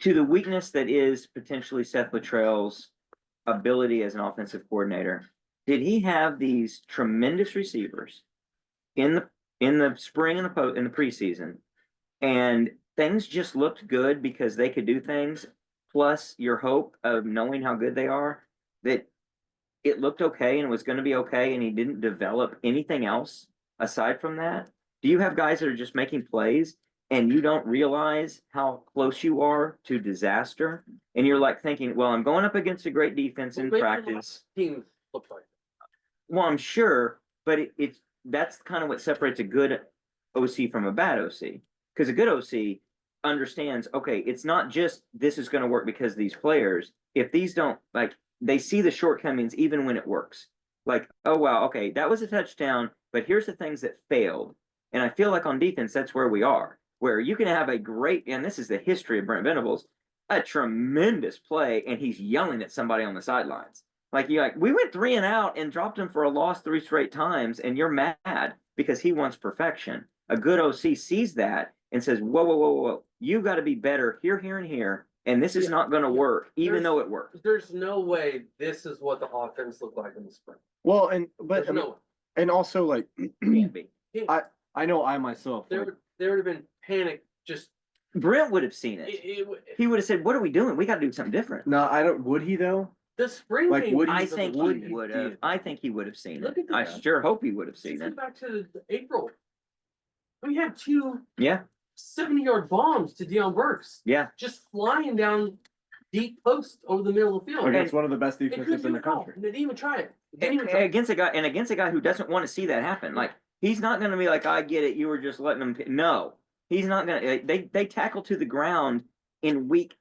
to the weakness that is potentially Seth Luttrell's ability as an offensive coordinator, did he have these tremendous receivers in the spring and in the preseason, and things just looked good because they could do things, plus your hope of knowing how good they are, that it looked okay and it was going to be okay, and he didn't develop anything else aside from that? Do you have guys that are just making plays and you don't realize how close you are to disaster? And you're like thinking, well, I'm going up against a great defense in Maybe practice. teams look like. Well, I'm sure, but that's kind of what separates a good OC from a bad OC. Because a good OC understands, okay, it's not just this is going to work because these players, if these don't, like, they see the shortcomings even when it works. Like, oh, wow, okay, that was a touchdown, but here's the things that failed. And I feel like on defense, that's where we are, where you can have a great, and this is the history of Brent Venables, a tremendous play, and he's yelling at somebody on the sidelines. Like, you're like, we went 3 and out and dropped him for a loss 3 straight times, and you're mad because he wants perfection. A good OC sees that and says, whoa, whoa, whoa, whoa, you got to be better here, here, and here. And this is Yeah, not going to yeah. work, even There's- though it works. There's no way this is what the offense looked like in the spring. Well, but There's no way. and also like Can't be. I know I myself There like, would have been panic. Just Brent would have seen it. it He would have said, what are we doing? We got to do something different. no, I don't. Would he though? the spring Like, game. would he- I was think a- he would have. I think he would have seen Look it. at the I guy. sure hope he would have Just seen go it. back to April. We had 2 Yeah, 70-yard bombs to Deion Burks, yeah. just flying down deep post over the middle of the field. Against one of the best They defenses couldn't in do the it all. country. And they didn't even try it. They didn't even try it. Against a guy who doesn't want to see that happen. Like, he's not going to be like, I get it. You were just letting them. No, he's not going to. They tackle to the ground in week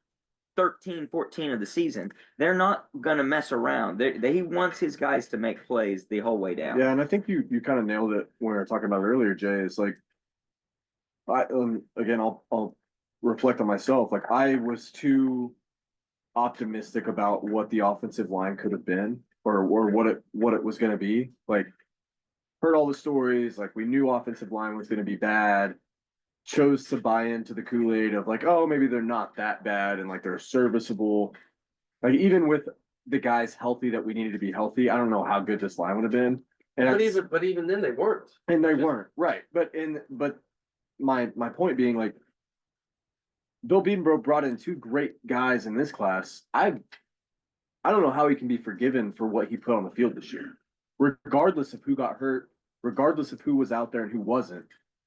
13, 14 of the season. They're not going to mess around. He wants his guys to make plays the whole way down. Yeah, and I think you kind of nailed it when we were talking about it earlier, Jay. It's like again, I'll reflect on myself. Like, I was too optimistic about what the offensive line could have been, or what it was going to be. Like, heard all the stories. Like, we knew offensive line was going to be bad. Chose to buy into the Kool-Aid of like, oh, maybe they're not that bad, and like they're serviceable. Like, even with the guys healthy that we needed to be healthy, I don't know how good this line would have been. And But even then they weren't. and they weren't right. But my point being, like, Bill Bedenbrough brought in 2 great guys in this class. I don't know how he can be forgiven for what he put on the field this year, regardless of who got hurt, regardless of who was out there and who wasn't.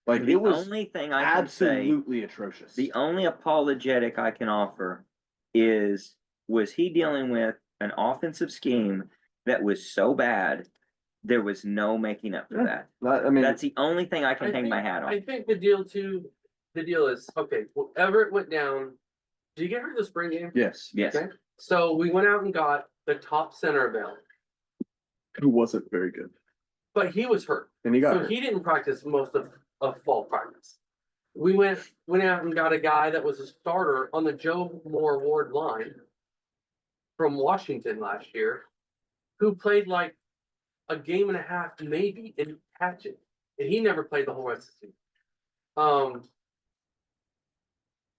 Like, The it was only thing I can say, absolutely atrocious. the only apologetic I can offer is, was he dealing with an offensive scheme that was so bad, there was no making up for that. I mean, That's the only thing I can hang my hat I on. think the deal is, okay, well, Everett went down. Did you get hurt the spring game? yes, Yes. Okay. So we went out and got the top center available, who wasn't very good, but he was hurt. and he got So hurt. he didn't practice most of fall practice. We went out and got a guy that was a starter on the Joe Moore Ward line from Washington last year, who played like a game and a half, maybe, and catch it. And he never played the whole rest of the season.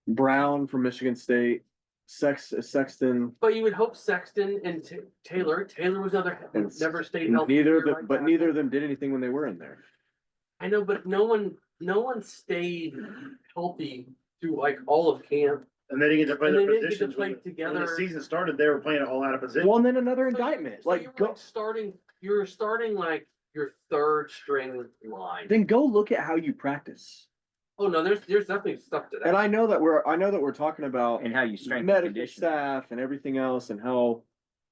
Brown from Michigan State, Sexton. But you would hope Sexton and Taylor was And never stayed healthy. Neither of here them, like but that. neither of them did anything when they were in there. I know, but no one stayed healthy through like all of camp. And they didn't get to play And their they didn't get to positions. play When the together. season started, they were playing all out of position. Well, and then another So indictment. so Like, you're go starting like your 3rd string line. then go look at how you practice. Oh no, there's definitely stuff to that. And I know that we're talking about And how you strengthen medical condition. staff and everything else, and how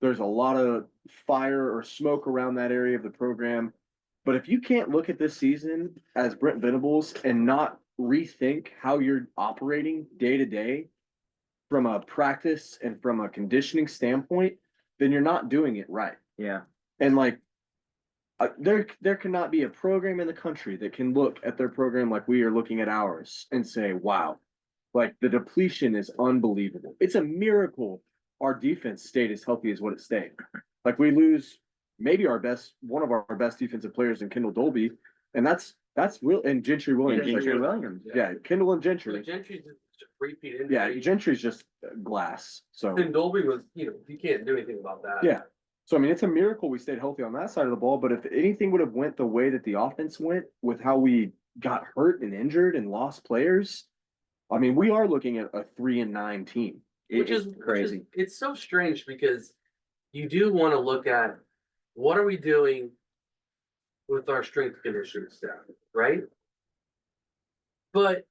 there's a lot of fire or smoke around that area of the program. But if you can't look at this season as Brent Venables and not rethink how you're operating day to day from a practice and from a conditioning standpoint, then you're not doing it right. Yeah. And like, there cannot be a program in the country that can look at their program like we are looking at ours and say, wow, like the depletion is unbelievable. It's a miracle our defense stayed as healthy as what it stayed. Like, we lose maybe one of our best defensive players in Kendall Dolby, and that's real. And Gentry Williams. Gentry Williams. Yeah, Kendall and So Gentry. Gentry's just a repeat injury. Yeah, Gentry's just glass. So And Dolby was, you can't do anything about that. yeah. So, I mean, it's a miracle we stayed healthy on that side of the ball, but if anything would have went the way that the offense went with how we got hurt and injured and lost players, I mean, we are looking at a 3-9 team. Which is crazy. It's so strange because you do want to look at what are we doing with our strength and conditioning staff, right? But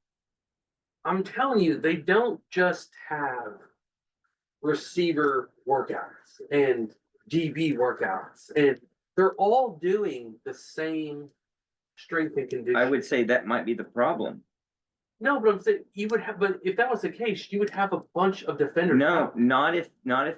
I'm telling you, they don't just have receiver workouts and DB workouts, and they're all doing the same strength and conditioning. I would say that might be the problem. No, but I'm saying you would have, but if that was the case, you would have a bunch of defenders. No, out. not if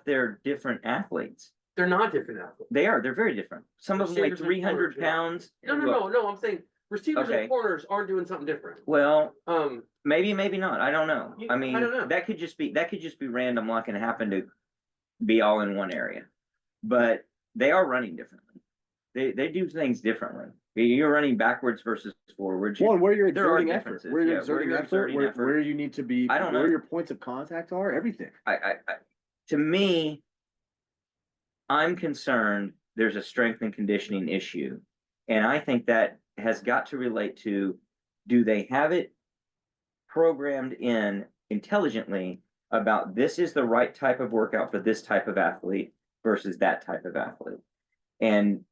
they're different athletes. They're not different athletes. They're very different. Some of them weigh Receivers and 300 corners, yeah. pounds. No. I'm saying receivers Okay. and corners aren't doing something different. Well, Um, maybe not. I don't know. I mean, I don't know. that could just be random luck and happen to be all in one area. But they are running differently. They do things differently. You're running backwards versus forwards. Well, and where you're there are exerting effort, differences. where you're Yeah, exerting effort, where you need to be, I don't know. where your points of contact are, everything. To me, I'm concerned there's a strength and conditioning issue. And I think that has got to relate to, do they have it programmed in intelligently about this is the right type of workout for this type of athlete versus that type of athlete? And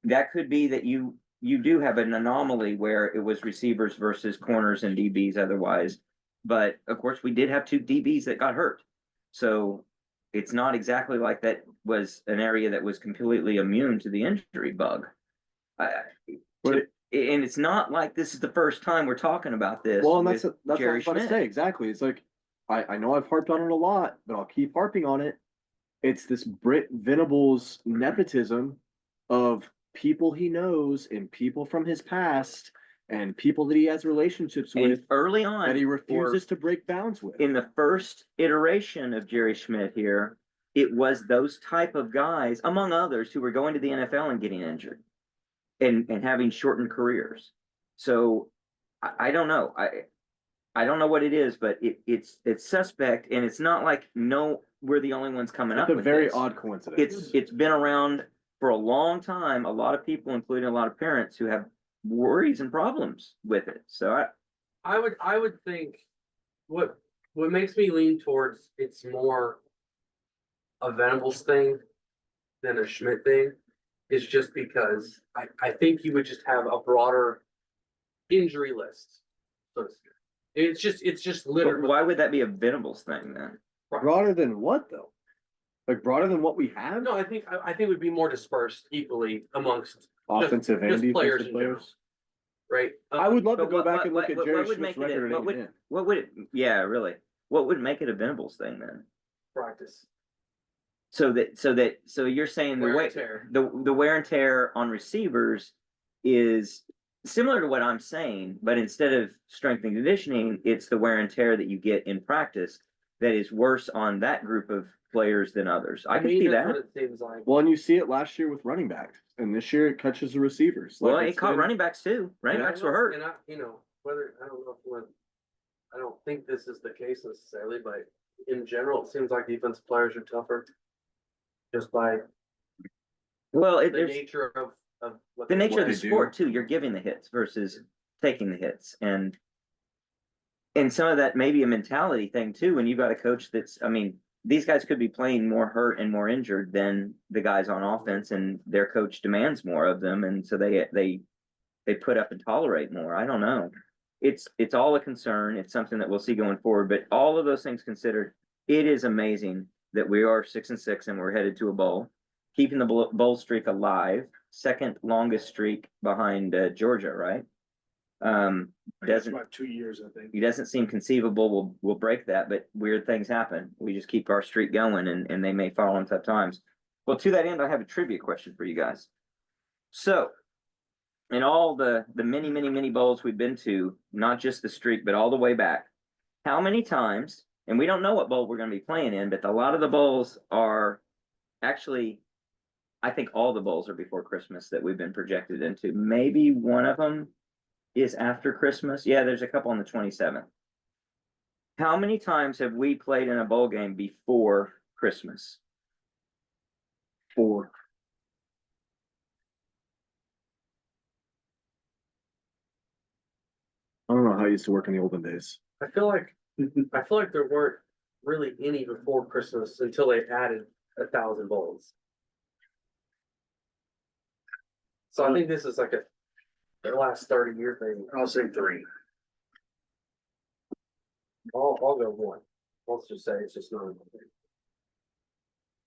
that could be that you do have an anomaly where it was receivers versus corners and DBs otherwise. But of course, we did have two DBs that got hurt. So it's not exactly like that was an area that was completely immune to the injury bug. And it's not like this is the first time we're talking about this. Well, and that's with what I Jerry was about to Schmidt. say, exactly. It's like, I know I've harped on it a lot, but I'll keep harping on it. It's this Britt Venables nepotism of people he knows and people from his past and people that he has relationships And with early on, that he refuses to break bounds with. in the first iteration of Jerry Schmidt here, it was those type of guys, among others, who were going to the NFL and getting injured and having shortened careers. So I don't know. I don't know what it is, but it's suspect, and it's not like we're the only ones coming up It's a with very this. odd coincidence. It's been around for a long time. A lot of people, including a lot of parents, who have worries and problems with it. So I would think what makes me lean towards it's more a Venables thing than a Schmidt thing is just because I think you would just have a broader injury list, so to speak. It's just but literally why would that be a Venables thing then? Broader than what though? Like broader than what we have? no. I think it would be more dispersed equally amongst Offensive and just players defensive in general. players. right. I would love to But go what- back and look at what Jerry would Schmidt's make it record a- at A&M. what would it? Yeah, really. What would make it a Venables thing then? practice. So you're saying Wear and tear. the wear and tear on receivers is similar to what I'm saying, but instead of strength and conditioning, it's the wear and tear that you get in practice that is worse on that group of players than others. I can see that's that. what it seems like. Well, and you see it last year with running backs, and this year it catches the receivers. Well, Like, it it's caught been- running backs too. Running backs were hurt. And whether I don't know if I don't think this is the case necessarily, but in general, it seems like defensive players are tougher. Just by Well, the there's nature of what the they nature of play. the sport too. You're giving the hits versus taking the hits, and some of that may be a mentality thing too. When you've got a coach I mean, these guys could be playing more hurt and more injured than the guys on offense, and their coach demands more of them, and so they put up and tolerate more. I don't know. It's all a concern. It's something that we'll see going forward. But all of those things considered, it is amazing that we are 6-6 and we're headed to a bowl, keeping the bowl streak alive. Second longest streak behind Georgia, right? That's about 2 years, I think. It doesn't seem conceivable we'll break that, but weird things happen. We just keep our streak going, and they may fall in tough times. Well, to that end, I have a trivia question for you guys. So, in all the many bowls we've been to, not just the streak, but all the way back, how many times, and we don't know what bowl we're going to be playing in, but a lot of the bowls are actually, I think all the bowls are before Christmas that we've been projected into. Maybe one of them is after Christmas. Yeah, there's a couple on the 27th. How many times have we played in a bowl game before Christmas? 4. I don't know how it used to work in the olden days. I feel like there weren't really any before Christmas until they added 1,000 bowls. So I think this is like the last 30-year thing. I'll say 3. I'll go one. Let's just say it's just not.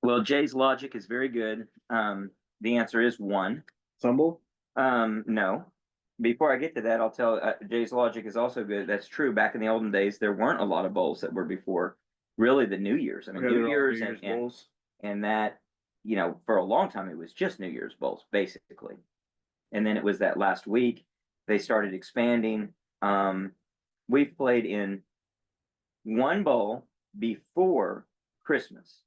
Well, Jay's logic is very good. The answer is 1. Stumble? No. before I get to that, I'll tell, Jay's logic is also good. That's true. Back in the olden days, there weren't a lot of bowls that were before really the New Year's. I mean, Yeah, they're New all Year's New Year's and bowls. and that, for a long time, it was just New Year's bowls, basically. And then it was that last week, they started expanding. We've played in one bowl before Christmas.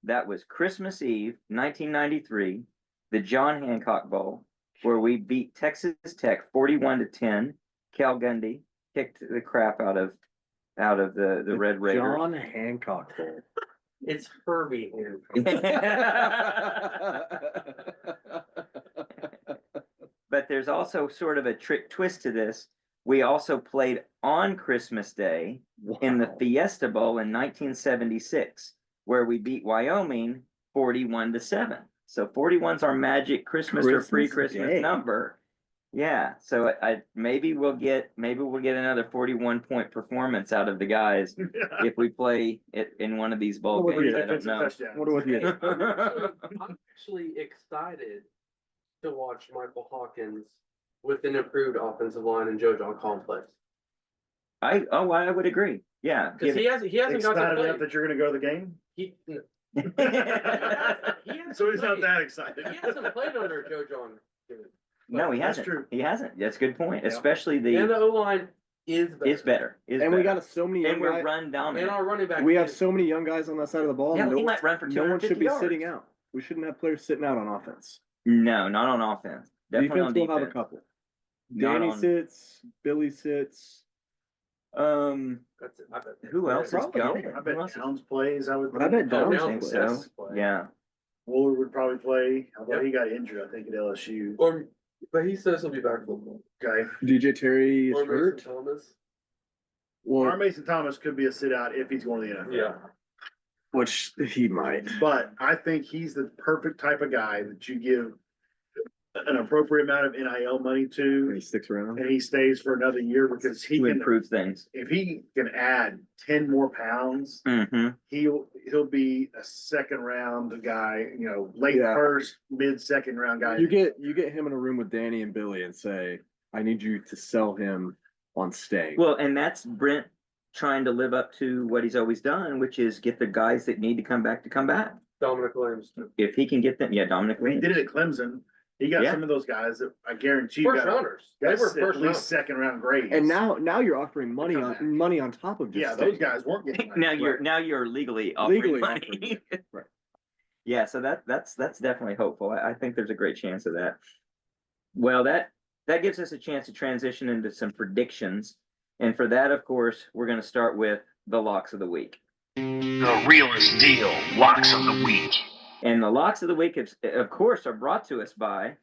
That was Christmas Eve, 1993, the John Hancock Bowl, where we beat Texas Tech 41-10. Cal Gundy kicked the crap out of the Red Raiders. John Hancock Bowl. It's Herbie Hancock. But there's also sort of a trick twist to this. We also played on Christmas Day in the Fiesta Bowl in 1976, where we beat Wyoming 41-7. So 41's our magic Christmas or pre-Christmas Day. number. Yeah. So I maybe we'll get another 41-point performance out of the guys if we play it in one of these bowl What games. the I don't know. What about Hey, the I'm actually excited to watch Michael Hawkins with an improved offensive line in Joe John complex. I would agree. Yeah. Because he hasn't got to Excited play. enough that you're gonna go to the game? He So he's not played. that excited. He hasn't played under Joe John. No, he That's hasn't. true. He hasn't. That's a good point. Yeah. Especially And the the O line is better. is better. Is And we better. got so many and young we're guys. run And dominant. our running back. We have is- so many young guys on that side of the ball. Yeah, no he one- might run for no one should 250 be yards. sitting out. We shouldn't have players sitting out on offense. No, not on offense. Definitely on Defense will have a defense. couple. Not Danny on- sits, Billy sits. That's it. I bet. Who else is Probably. going? I bet Downs plays, I would. I bet I Downs think Downs so. does play. Yeah. Wooler would probably play, although Yep. he got injured, I think, at LSU. But he says he'll be back for football. Okay. DJ Terry is Or Mason hurt. Thomas. Well, Our Mason Thomas could be a sit out if he's going to the NFL. Yeah. which he might. But I think he's the perfect type of guy that you give an appropriate amount of NIL money He to, sticks around. and he stays for another year because he To can, improve things. if he can add 10 more pounds, Mm-hmm. he'll be a second round guy, late Yeah. first, mid second round guy. You get him in a room with Danny and Billy and say, "I need you to sell him on staying." Well, and that's Brent trying to live up to what he's always done, which is get the guys that need to come back to come back. Dominic Williams. If he can get them, yeah, Dominic He Williams. did it at Clemson. He got Yeah. some of those guys that I guarantee First got rounders. They were at first least round. second round grades. And now you're offering money Come on back. money on top of just Yeah, staying. those guys weren't getting money. Now you're legally offering Legally money. offering it. Right. Yeah, so that's definitely hopeful. I think there's a great chance of that. Well, that gives us a chance to transition into some predictions. And for that, of course, we're going to start with the locks of the week. The Realist Deal Locks of the Week. And the locks of the week, of course, are brought to us by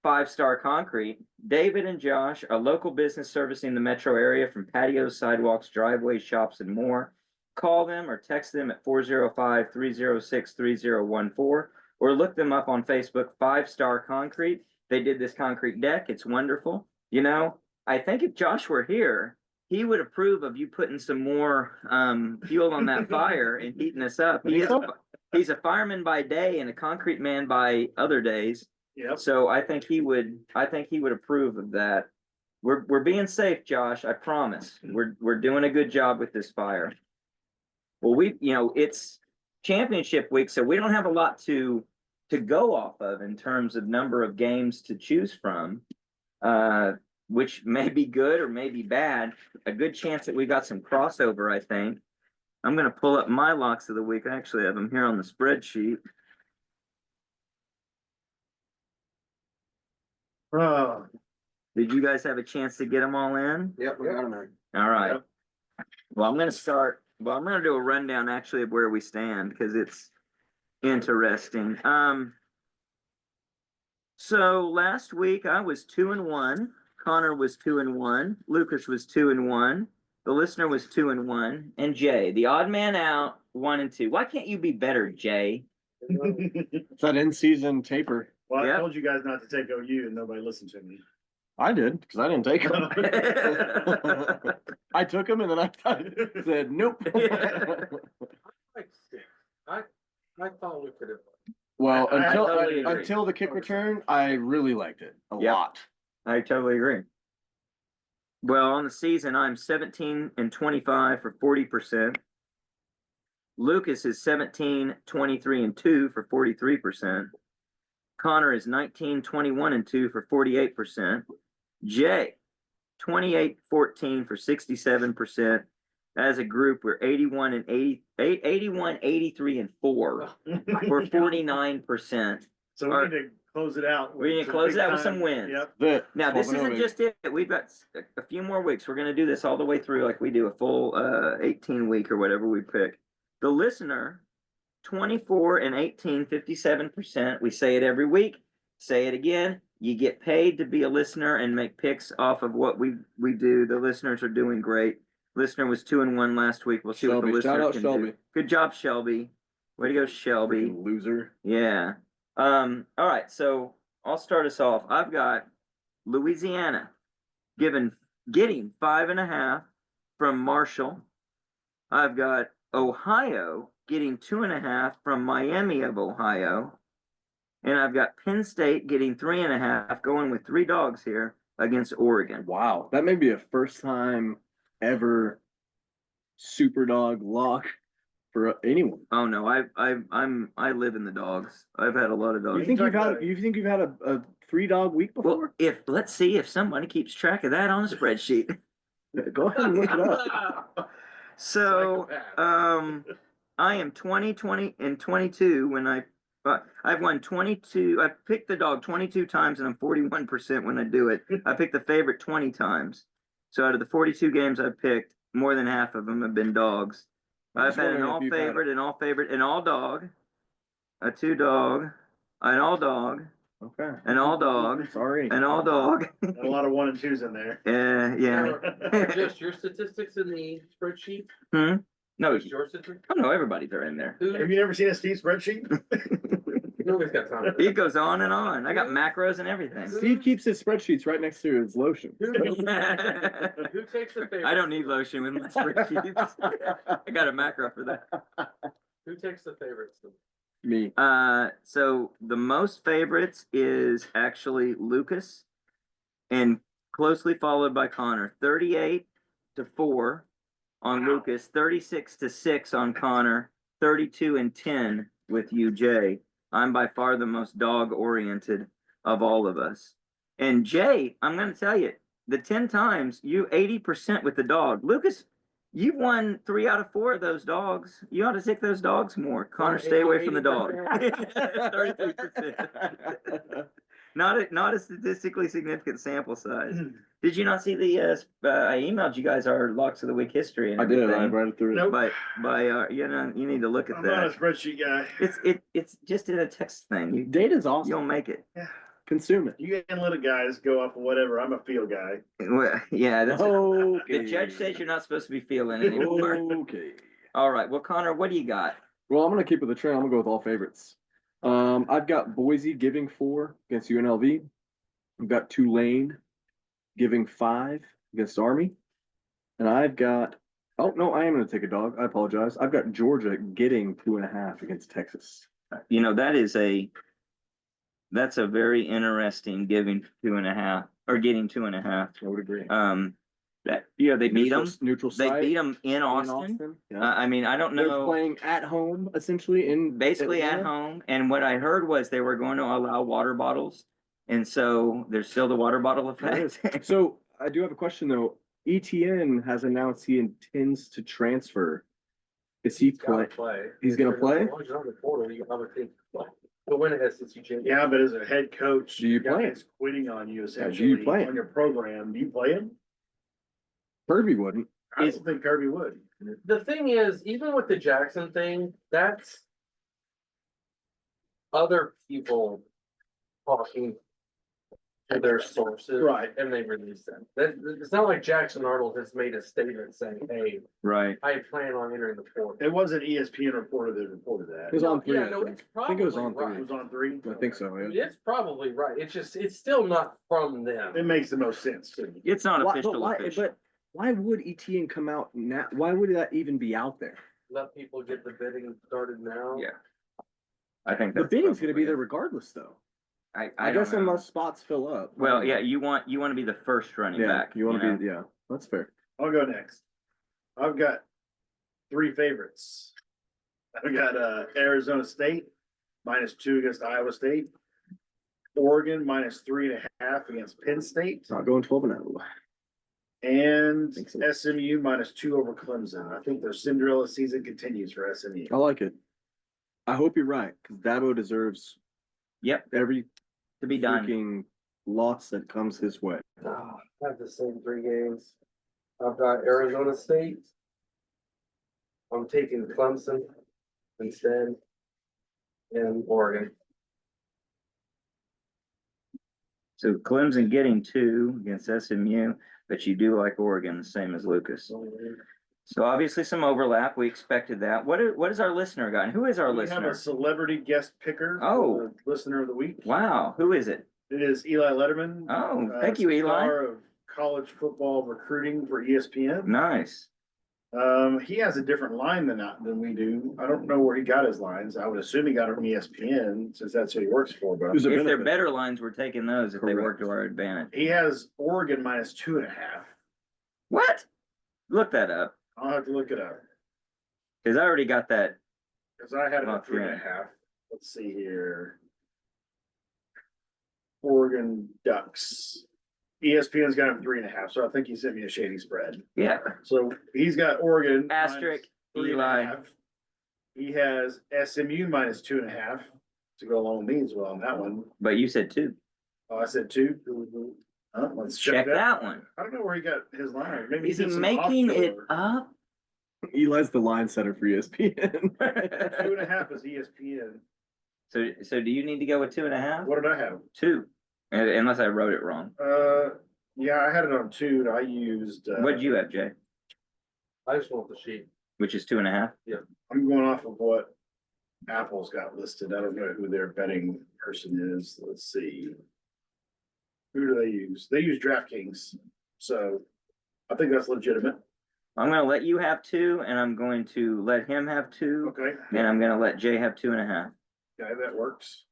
5 Star Concrete. David and Josh, a local business servicing the metro area from patios, sidewalks, driveways, shops, and more. Call them or text them at 405-306-3014 or look them up on Facebook, 5 Star Concrete. They did this concrete deck. It's wonderful. I think if Josh were here, he would approve of you putting some more fuel on that fire and heating us up. He's a fireman by day and a concrete man by other days. Yep. So I think he would approve of that. We're being safe, Josh. I promise. We're doing a good job with this fire. Well, it's championship week, so we don't have a lot to go off of in terms of number of games to choose from, which may be good or may be bad. A good chance that we got some crossover, I think. I'm going to pull up my locks of the week. I actually have them here on the spreadsheet. Oh, Did you guys have a chance to get them all in? Yep, we got him in. All right. Yep. Well, I'm going to do a rundown actually of where we stand because it's interesting. So last week I was 2-1. Connor was 2-1. Lucas was 2-1. The listener was 2-1. And Jay, the odd man out, 1-2. Why can't you be better, Jay? It's that in-season taper. well, I Yep. told you guys not to take OU and nobody listened to me. I did because I didn't take him. I took him and then I said nope. Like six. I thought we could have. Well, I until totally agree. until the kick return, I really liked it a Yep. lot. I totally agree. Well, on the season, I'm 17-25 for 40%. Lucas is 17-23-2 for 43%. Connor is 19-21-2 for 48%. Jay, 28-14 for 67%. As a group, we're 81-83-4 for 49%. So we need to close it out. We need to close it out with some wins. Yep. Now, this isn't just it. We've got a few more weeks. We're gonna do this all the way through, like we do a full 18 week or whatever we pick. The listener, 24-18, 57%. We say it every week. Say it again. You get paid to be a listener and make picks off of what we do. The listeners are doing great. Listener was 2-1 last week. We'll see what the Shelby, listener shout out can Shelby. do. Good job, Shelby. Way to go, Shelby. Freaking loser. Yeah. All right, so I'll start us off. I've got Louisiana getting 5.5 from Marshall. I've got Ohio getting 2.5 from Miami of Ohio. And I've got Penn State getting 3.5, going with 3 dogs here against Oregon. Wow, that may be a first time ever super dog lock for anyone. Oh no, I live in the dogs. I've had a lot of dogs. You think you've had a 3 dog week Well, before? let's see if somebody keeps track of that on a spreadsheet. Go ahead and look it up. So, Psychopath. I am 20-22 when I've won 22. I picked the dog 22 times and I'm 41% when I do it. I picked the favorite 20 times. So out of the 42 games I've picked, more than half of them have been dogs. I've had an all favorite, an all favorite, an all dog, a 2 dog, an all dog, Okay. an all dog, Sorry. an all dog. A lot of 1 and 2s in there. Yeah. Are just your statistics in the spreadsheet? No, Just your statistics? oh no, everybody's are in there. Have you never seen a Steve spreadsheet? Nobody's got time. It goes on and on. I got macros and everything. Steve keeps his spreadsheets right next to his lotion. Who takes the favorites? I don't need lotion with my spreadsheets. I got a macro for that. Who takes the favorites? Me. So the most favorites is actually Lucas, and closely followed by Connor. 38-4 on Lucas, 36-6 on Connor, 32-10 with you, Jay. I'm by far the most dog oriented of all of us. And Jay, I'm going to tell you, the 10 times you 80% with the dog. Lucas, you've won 3 out of 4 of those dogs. You ought to take those dogs more. Connor, stay away from the dog. 33%. Not a statistically significant sample size. Did you not see the? I emailed you guys our locks of the week history. And I did. I everything. read it through. Nope. By you need to look at I'm not a that. spreadsheet guy. It's just in a text thing. Data's awesome. You'll make it. Consume it. You analytic guys go off of whatever. I'm a field guy. Well, yeah, that's Okay. the judge says you're not supposed to be feeling anymore. Okay. All right. Well, Connor, what do you got? Well, I'm gonna keep with the trend. I'm gonna go with all favorites. I've got Boise giving 4 against UNLV. I've got Tulane giving 5 against Army, and I've got. Oh no, I am gonna take a dog. I apologize. I've got Georgia getting 2.5 against Texas. You know, that's a very interesting giving 2.5 or getting 2.5. I would agree. They beat them. Neutral They site beat them in in Austin. Yeah. I mean, I don't They're know. playing at home essentially in Basically at Atlanta. home. And what I heard was they were going to allow water bottles. And so there's still the water bottle effect. So I do have a question though. ETN has announced he intends to transfer. Is he Gotta play? He's gonna play? As long as you're on the portal, you have a team. But when it has SEC champion. Yeah, but as a head coach, Do you play guys quitting on you do essentially you play on your program. Do you play him? Kirby wouldn't. I don't think Kirby would. The thing is, even with the Jackson thing, that's other people talking to their sources. Right. And they release them. It's not like Jackson Arnold has made a statement saying, hey, Right. I plan on entering the portal. It wasn't ESPN reporter that reported that. It was on 3. Yeah, I no, think. it's I think it was on probably It three. was on 3. I think so. Yeah. It's probably right. It's still not from them. It makes the most sense to me. It's not official. But why would ETN come out now? Why would that even be out there? Let people get the bidding started now. Yeah. I think The that's bidding's going to be probably there it. regardless, though. I don't guess know. unless spots fill up. I Well, don't yeah, know. you want to be the first running Yeah, back. you wanna know? be, yeah, that's fair. I'll go next. I've got three favorites. I've got Arizona State -2 against Iowa State. Oregon -3.5 against Penn State. Not going 12-0. And Think so. SMU -2 over Clemson. I think their Cinderella season continues for SMU. I like it. I hope you're right, because Dabo deserves Yep, every to be done. freaking loss that comes his way. I have the same 3 games. I've got Arizona State. I'm taking Clemson instead. And Oregon. So Clemson getting 2 against SMU, but you do like Oregon, the same as Lucas. So obviously some overlap. We expected that. What is our listener got? And who is our We have listener? a celebrity guest picker. Oh. For the listener of the week. Wow, who is it? It is Eli Letterman. Oh, thank you, Eli. Star of college football recruiting for ESPN. Nice. He has a different line than we do. I don't know where he got his lines. I would assume he got it from ESPN since that's who he works for, but Who's a If they're benefit. better lines, we're taking those if they work Correct. to our advantage. he has Oregon -2.5. What? Look that up, I'll have to look it up because I already got that. because I had it Oh, at 3.5. Let's see here. Oregon Ducks. ESPN's got him 3.5, so I think he sent me a shady spread. Yeah, So he's got Oregon. Asterisk, Eli. -3.5. He has SMU -2.5 to go along with me as well on that one. but you said 2. Oh, I said 2. Let's Check that one. I don't know where he got his line. Maybe Is he did some making it offshore. up? Eli's the line setter for ESPN. 2.5 is ESPN. So do you need to go with 2.5? What did I have? 2, unless I wrote it wrong. Yeah, I had it on 2. And I used. What'd you have, Jay? I just want the sheet. Which is 2.5? I'm going off of what Apple's got listed. I don't know who their betting person is. Let's see. Who do they use? They use DraftKings. So I think that's legitimate. I'm gonna let you have 2, and I'm going to let him have 2, Okay. and I'm gonna let Jay have 2.5. Okay, that works.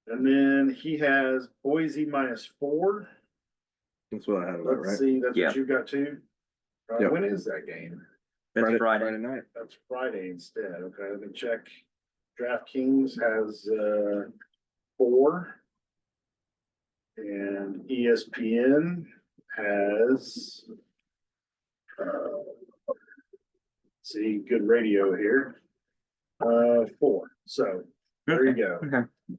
And then he has Boise -4. That's what I had, Let's right? see, that's Yeah. what you've got too. Yep. When is that game? That's Friday. night. That's Friday instead. Okay, let me check. DraftKings has 4. And ESPN has see, good radio here. 4. So there you go. Okay.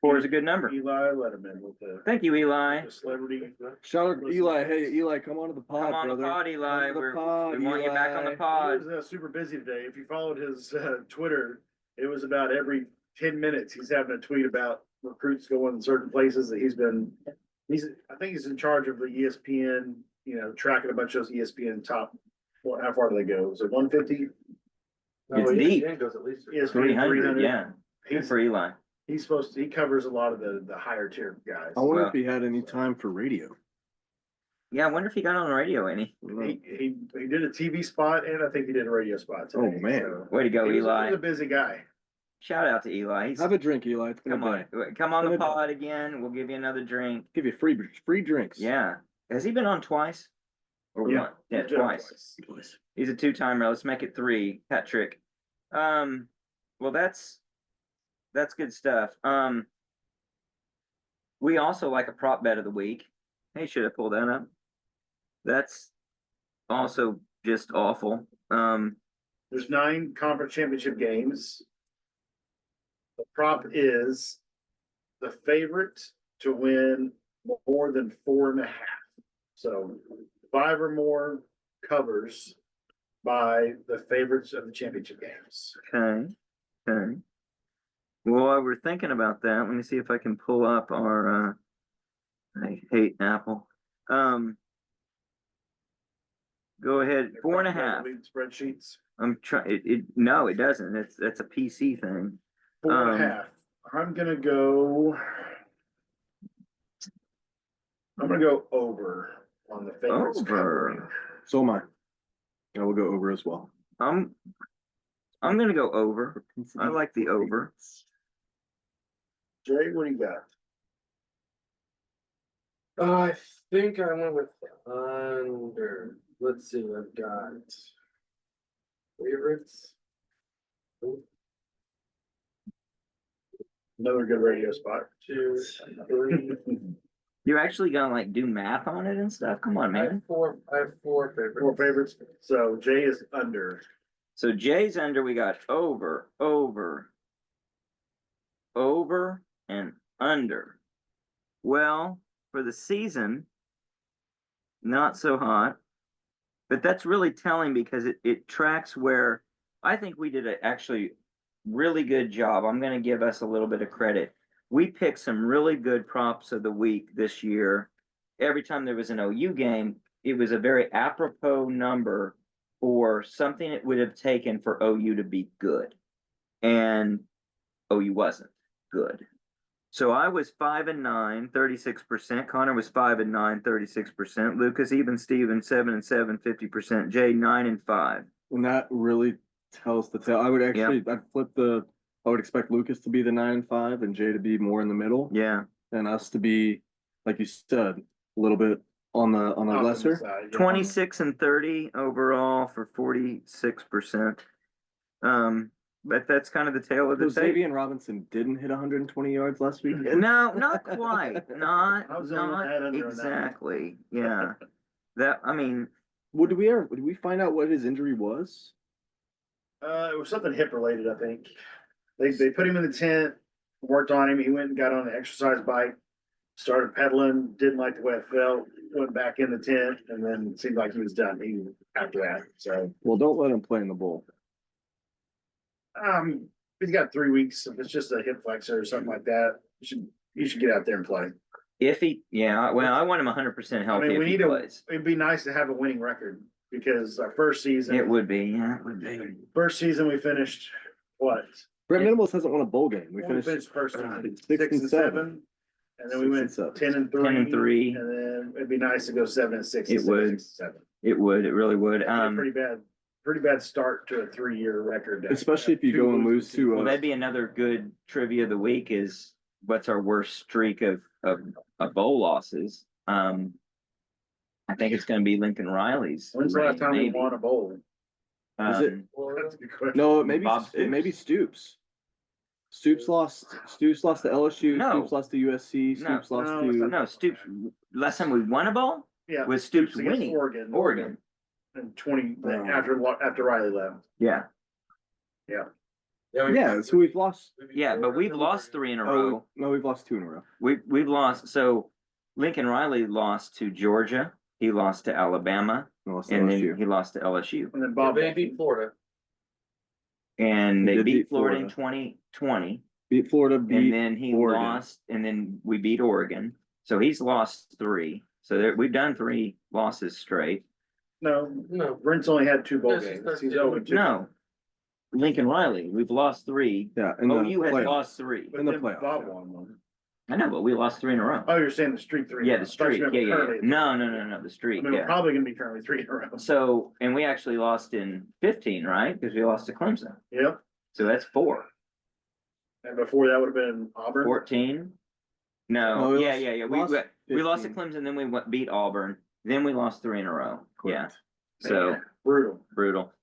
4 is a good number. Eli Letterman with Thank you, Eli. the celebrity. Shout out to Eli. Hey, Eli, come on to the pod, Come on brother. the pod, Eli. Come on to the We pod, want you back on the Eli. He pod. was super busy today. If you followed his Twitter, it was about every 10 minutes he's having a tweet about recruits going certain places that I think he's in charge of the ESPN, tracking a bunch of those ESPN top. How far do they go? Is it 150? It's deep. ESPN goes at least. ESPN 300, yeah. Good He's, for Eli. he's he covers a lot of the higher tier guys. I wonder Well- if he had any time for radio. Yeah, I wonder if he got on the radio any. He did a TV spot and I think he did a radio spot today. Oh, man. So, Way to go, he's Eli. a busy guy. Shout out to Eli. He's, Have a drink, Eli. It's been come a on, day. come on the Good. pod again. We'll give you another drink. Give you free drinks. Yeah. Has he been on twice? Or Yeah. one? Yeah, He's done it twice. He's a 2-timer. Let's make it 3. Hat trick. Well, that's good stuff. We also like a prop bet of the week. Hey, should have pulled that up. That's also just awful. There's 9 conference championship games. The prop is the favorite to win more than 4.5. So 5 or more covers by the favorites of the championship games. Okay. Well, while we're thinking about that, let me see if I can pull up our, I hate Apple. Go ahead, 4.5. Lead spreadsheets. I'm trying, no, it doesn't. That's a PC thing. 4.5. I'm gonna go over on the favorites. Over. covering. So am I. I will go over as well. I'm gonna go over. I like the over. Jay, what do you got? I think I went with under. Let's see, I've got favorites. Another good radio spot. 2, 3. You're actually gonna like do math on it and stuff? Come on, I have man. 4. I have 4 favorites. Four favorites. So Jay is under. So Jay's under, we got over, and under. Well, for the season, not so hot. But that's really telling because it tracks where I think we did a actually really good job. I'm gonna give us a little bit of credit. We picked some really good props of the week this year. Every time there was an OU game, it was a very apropos number for something it would have taken for OU to be good. And OU wasn't good. So I was 5-9, 36%. Connor was 5-9, 36%. Lucas, even Steven, 7-7, 50%. Jay, 9-5. And that really tells the tale. I would actually, I would expect Lucas to be the 9-5 and Jay to be more in the middle. Yeah. And us to be, like you said, a little bit on the lesser. Side, yeah. 26-30 overall for 46%. But that's kind of the tale of the So tape. Xavier Robinson didn't hit 120 yards last week. No, not quite. Not, I was only not that under on that one. exactly. Yeah. That, I mean, Did we find out what his injury was? It was something hip related, I think. They put him in the tent, worked on him. He went and got on an exercise bike, started pedaling, didn't like the way it felt, went back in the tent, and then it seemed like he was done. After that. So Well, don't let him play in the bowl. he's got 3 weeks. If it's just a hip flexor or something like that, you should get out there and play. if he, yeah, well, I want him 100% I healthy mean, if we he need plays. it'd be nice to have a winning record because our first season. It would be, yeah, it would be. First season we finished what? Brett Yeah. Minimus hasn't won a bowl game. We We finished first season, 6-7. and then we went 6-7. 10-3. 10-3. And then it'd be nice to go 7-6. It would. 6-7. It would, it really would. Pretty bad start to a 3-year record. Especially if you go and lose to Well, that'd be another good trivia of the week is what's our worst streak of bowl losses? I think it's gonna be Lincoln Riley's. When's the last time we maybe. won a bowl? Is it- That's a good question. No, maybe Bob it may be Stoops. Stoops. Stoops lost to LSU. No. Stoops lost to USC. No. Stoops lost No, it's to. not. No, Stoops, last time we won a bowl Yeah. was Stoops against winning. Oregon. And 20 after Riley left. Yeah, Yeah, so we've lost. yeah, but we've lost 3 in a row. Oh, no, we've lost 2 in a row. We've lost, so Lincoln Riley lost to Georgia, he lost to Alabama, We lost to and LSU. then he lost to LSU. And then Bob, Bob. they beat Florida. And He they did beat beat Florida in Florida. 2020, Beat Florida. and Beat then he Oregon. lost, and then we beat Oregon. So he's lost 3. So there, we've done 3 losses straight. No, Brent's only had 2 bowl Yes, he's games. He's 13. 0-2. No, Lincoln Riley, we've lost 3. Yeah, in the OU has playoffs. lost 3. But in the then playoffs, Bob yeah. won one. I know, but we lost 3 in a row. Oh, you're saying the streak 3. Yeah, I the thought you streak, meant yeah, yeah, yeah. currently. No, the I streak, mean, we're yeah. probably gonna be currently 3 in a row. So, and we actually lost in 15, right? Because we lost to Clemson. Yep. So that's 4. And before that would have been Auburn. 14? No, No, we yeah, lost- yeah, yeah. lost We lost to 15. Clemson, then we beat Auburn, then we lost 3 in a row. Yeah, Correct. so Man, brutal. brutal.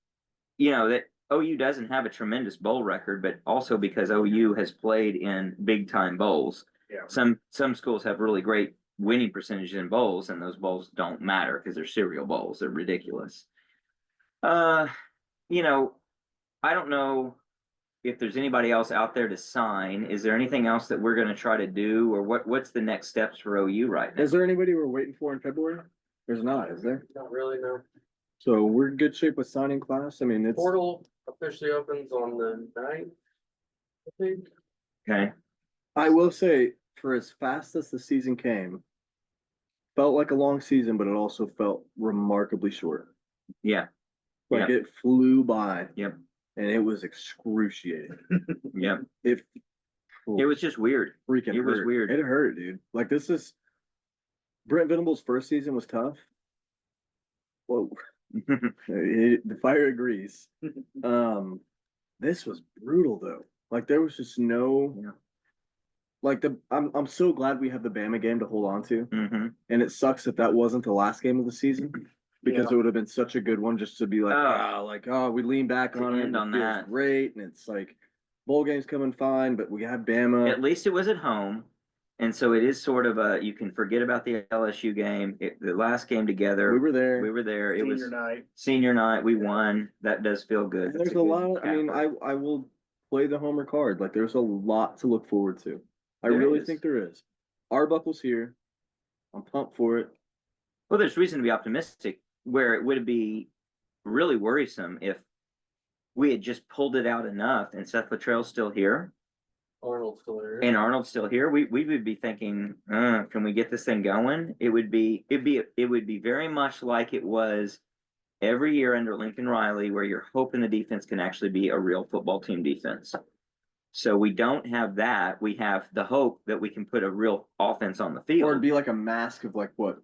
You know, that OU doesn't have a tremendous bowl record, but also because OU has played in big time bowls. Yeah. Some schools have really great winning percentages in bowls, and those bowls don't matter because they're cereal bowls. They're ridiculous. You know, I don't know if there's anybody else out there to sign. Is there anything else that we're gonna try to do, or what's the next steps for OU right now? Is there anybody we're waiting for in February? There's not, is there? Not really, no. So we're in good shape with signing class. I mean, it's Portal officially opens on the 9th, I think. Okay, I will say, for as fast as the season came, felt like a long season, but it also felt remarkably short. yeah, Like it flew by. Yep. And it was excruciating. yeah. It It was just weird. freaking it was hurt. weird. It hurt, dude. Like this is Brent Venable's first season was tough. Whoa. The fire agrees. This was brutal though. Like there was just no. Yeah. like I'm so glad we have the Bama game to hold on to. Mm-hmm. And it sucks that that wasn't the last game of the season because Yeah. it would have been such a good one just to be like, we lean back To on it. end And on it feels that. great. And it's like, bowl game's coming fine, but we have Bama. At least it was at home. And so it is sort of you can forget about the LSU game. The last game together. We were there. We were there. It was Senior night. senior night. We won. That does feel good. And That's there's a good lot of, I mean, capper. I will play the homer card. Like, there's a lot to look forward to. I There really is. think there is. Arbuckle's here. I'm pumped for it. Well, there's reason to be optimistic where it would be really worrisome if we had just pulled it out enough and Seth Luttrell's still here Arnold's still there. and Arnold's still here. We would be thinking, can we get this thing going? It would be very much like it was every year under Lincoln Riley, where you're hoping the defense can actually be a real football team defense. So we don't have that. We have the hope that we can put a real offense on the Or field. it'd be like a mask of like what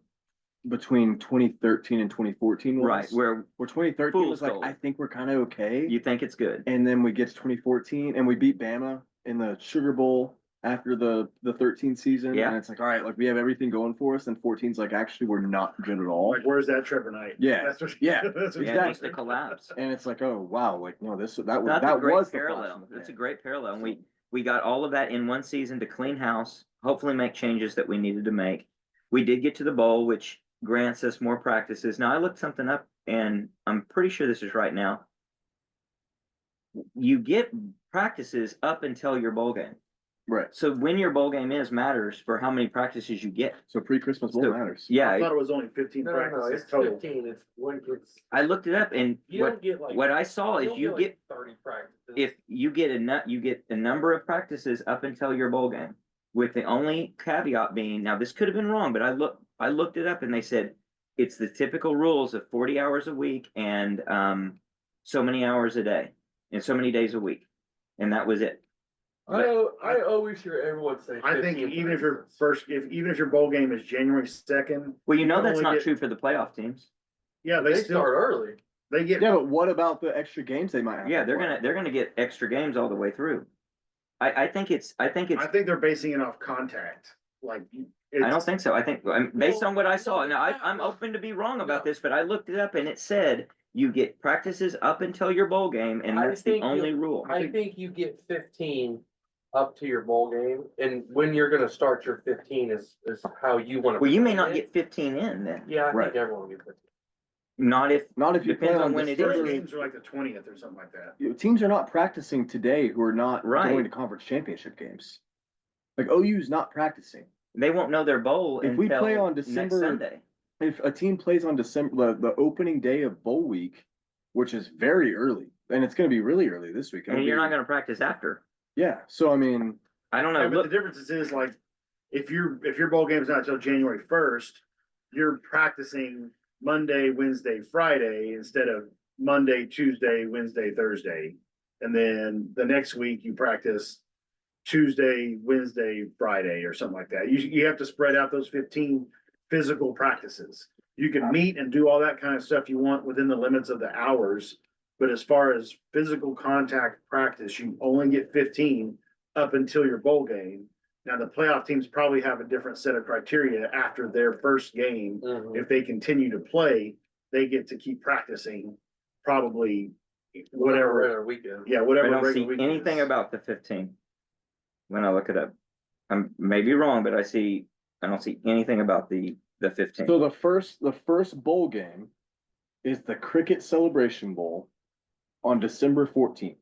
between 2013 and 2014 was. Right, where 2013 Fool's was like, gold. I think we're kind of okay. you think it's good. And then we get to 2014 and we beat Bama in the Sugar Bowl after the 13 season. Yeah. And it's like, all right, like we have everything going for us. And 14's like, actually, we're not good at all. Like, where's that Trevor night? Yeah. That's what, Yeah. That's what Yeah, it needs to collapse. And it's like, oh wow, like no, that was That's that a great was the parallel. flash in the That's a pan. great parallel. And we got all of that in one season to clean house, hopefully make changes that we needed to make. We did get to the bowl, which grants us more practices. Now I looked something up and I'm pretty sure this is right now. You get practices up until your bowl game. Right. So when your bowl game is matters for how many practices you get. So pre-Christmas bowl So- matters. I Yeah, thought it was only 15 No, practices it's total. 15. It's when it's I looked it up and you don't get like what I saw is don't you like get 30 practices. if you get a number of practices up until your bowl game, with the only caveat being, now this could have been wrong, but I looked it up and they said it's the typical rules of 40 hours a week and so many hours a day and so many days a week, and that was it. I always hear everyone say. I think 15 even if your practices. first, even if your bowl game is January 2nd. Well, you know that's only not get- true for the playoff teams. Yeah, they they still, start early. they get, Yeah, but what about the extra games they might have? Yeah, to play? they're gonna get extra games all the way through. I think it's I think they're basing it off contact, like. I don't think so. I think based Well, on what I saw. no, Now I'm open to be wrong about this, but I looked it up and it said you get practices up until your bowl game, and I that's the think only you- rule. I think you get 15 up to your bowl game, and when you're gonna start your 15 is how you wanna. Well, you may play not it. get 15 in then. Yeah, I Right. think everyone will get 15. Not if Not if you Depends play on on when it First is. games are like the 20th or something like that. Teams are not practicing today who are not Right. going to conference championship games. Like OU's not practicing. they won't know their bowl If we until play on next December- Sunday. If a team plays on December, the opening day of bowl week, which is very early, and it's going to be really early this week. And It'll you're be- not gonna practice after. Yeah. So I mean, I don't know. Yeah, but the Look, difference is like, if your bowl game's not until January 1st, you're practicing Monday, Wednesday, Friday instead of Monday, Tuesday, Wednesday, Thursday. And then the next week you practice Tuesday, Wednesday, Friday, or something like that. You have to spread out those 15 physical practices. You can meet and do all that kind of stuff you want within the limits of the hours. But as far as physical contact practice, you only get 15 up until your bowl game. Now, the playoff teams probably have a different set of criteria after their first game. Mhm. If they continue to play, they get to keep practicing probably whatever, Regular weekend. yeah, I whatever. don't see regular week anything is. about the 15 when I look it up. I'm maybe wrong, but I don't see anything about the 15. so the first bowl game is the Cricket Celebration Bowl on December 14th.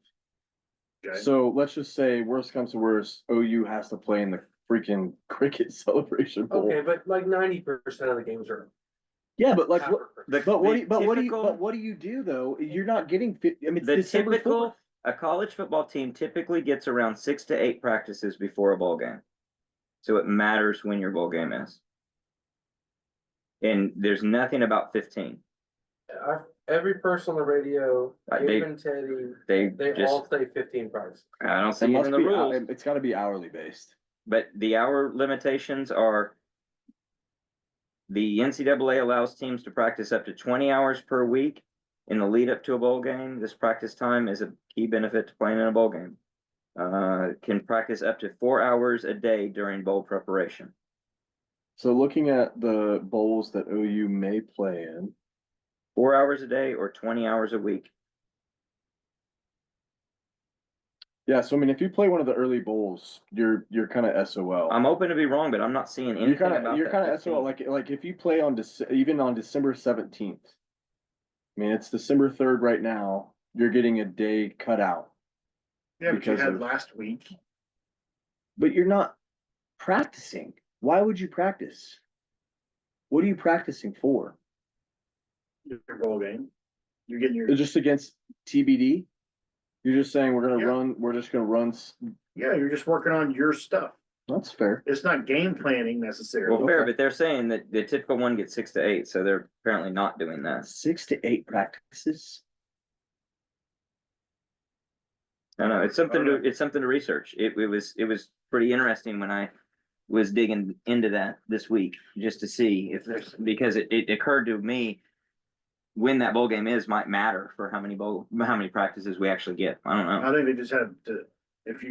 Okay. So let's just say worst comes to worst, OU has to play in the freaking Cricket Celebration Bowl. Okay, but like 90% of the games are. Yeah, but like what? after The- But what? the Do you, but what do you? typical- But what do you do though? You're not getting. I mean, it's The December typical 4th. a college football team typically gets around 6 to 8 practices before a bowl game. So it matters when your bowl game is. And there's nothing about 15. Every person on the radio, They- Gabe and Teddy, They they just all say 15 practices. I don't It see it must in the be. rules. It's got to be hourly based. But the hour limitations are the NCAA allows teams to practice up to 20 hours per week in the lead up to a bowl game. This practice time is a key benefit to playing in a bowl game. Can practice up to 4 hours a day during bowl preparation. So looking at the bowls that OU may play in, 4 hours a day or 20 hours a week. yeah, so I mean, if you play one of the early bowls, you're kind of SOL. I'm open to be wrong, but I'm not seeing anything You're kind about of, you're that kind of 15. SOL, like if you play on even on December 17th. I mean, it's December 3rd right now, you're getting a day cut out, Yeah, but you because had of- last week. but you're not practicing. Why would you practice? What are you practicing for? Your bowl game. You're getting your, Just against TBD? You're just saying we're Yeah. just gonna run, yeah, you're just working on your stuff. that's fair. It's not game planning necessarily. Well, fair, Okay. but they're saying that the typical one gets 6 to 8, so they're apparently not doing that. 6 to 8 practices. I know it's something to research. It was pretty interesting when I was digging into that this week just to see if there's, because it occurred to me when that bowl game is might matter for how many practices we actually get. I don't know. I think they just have to, if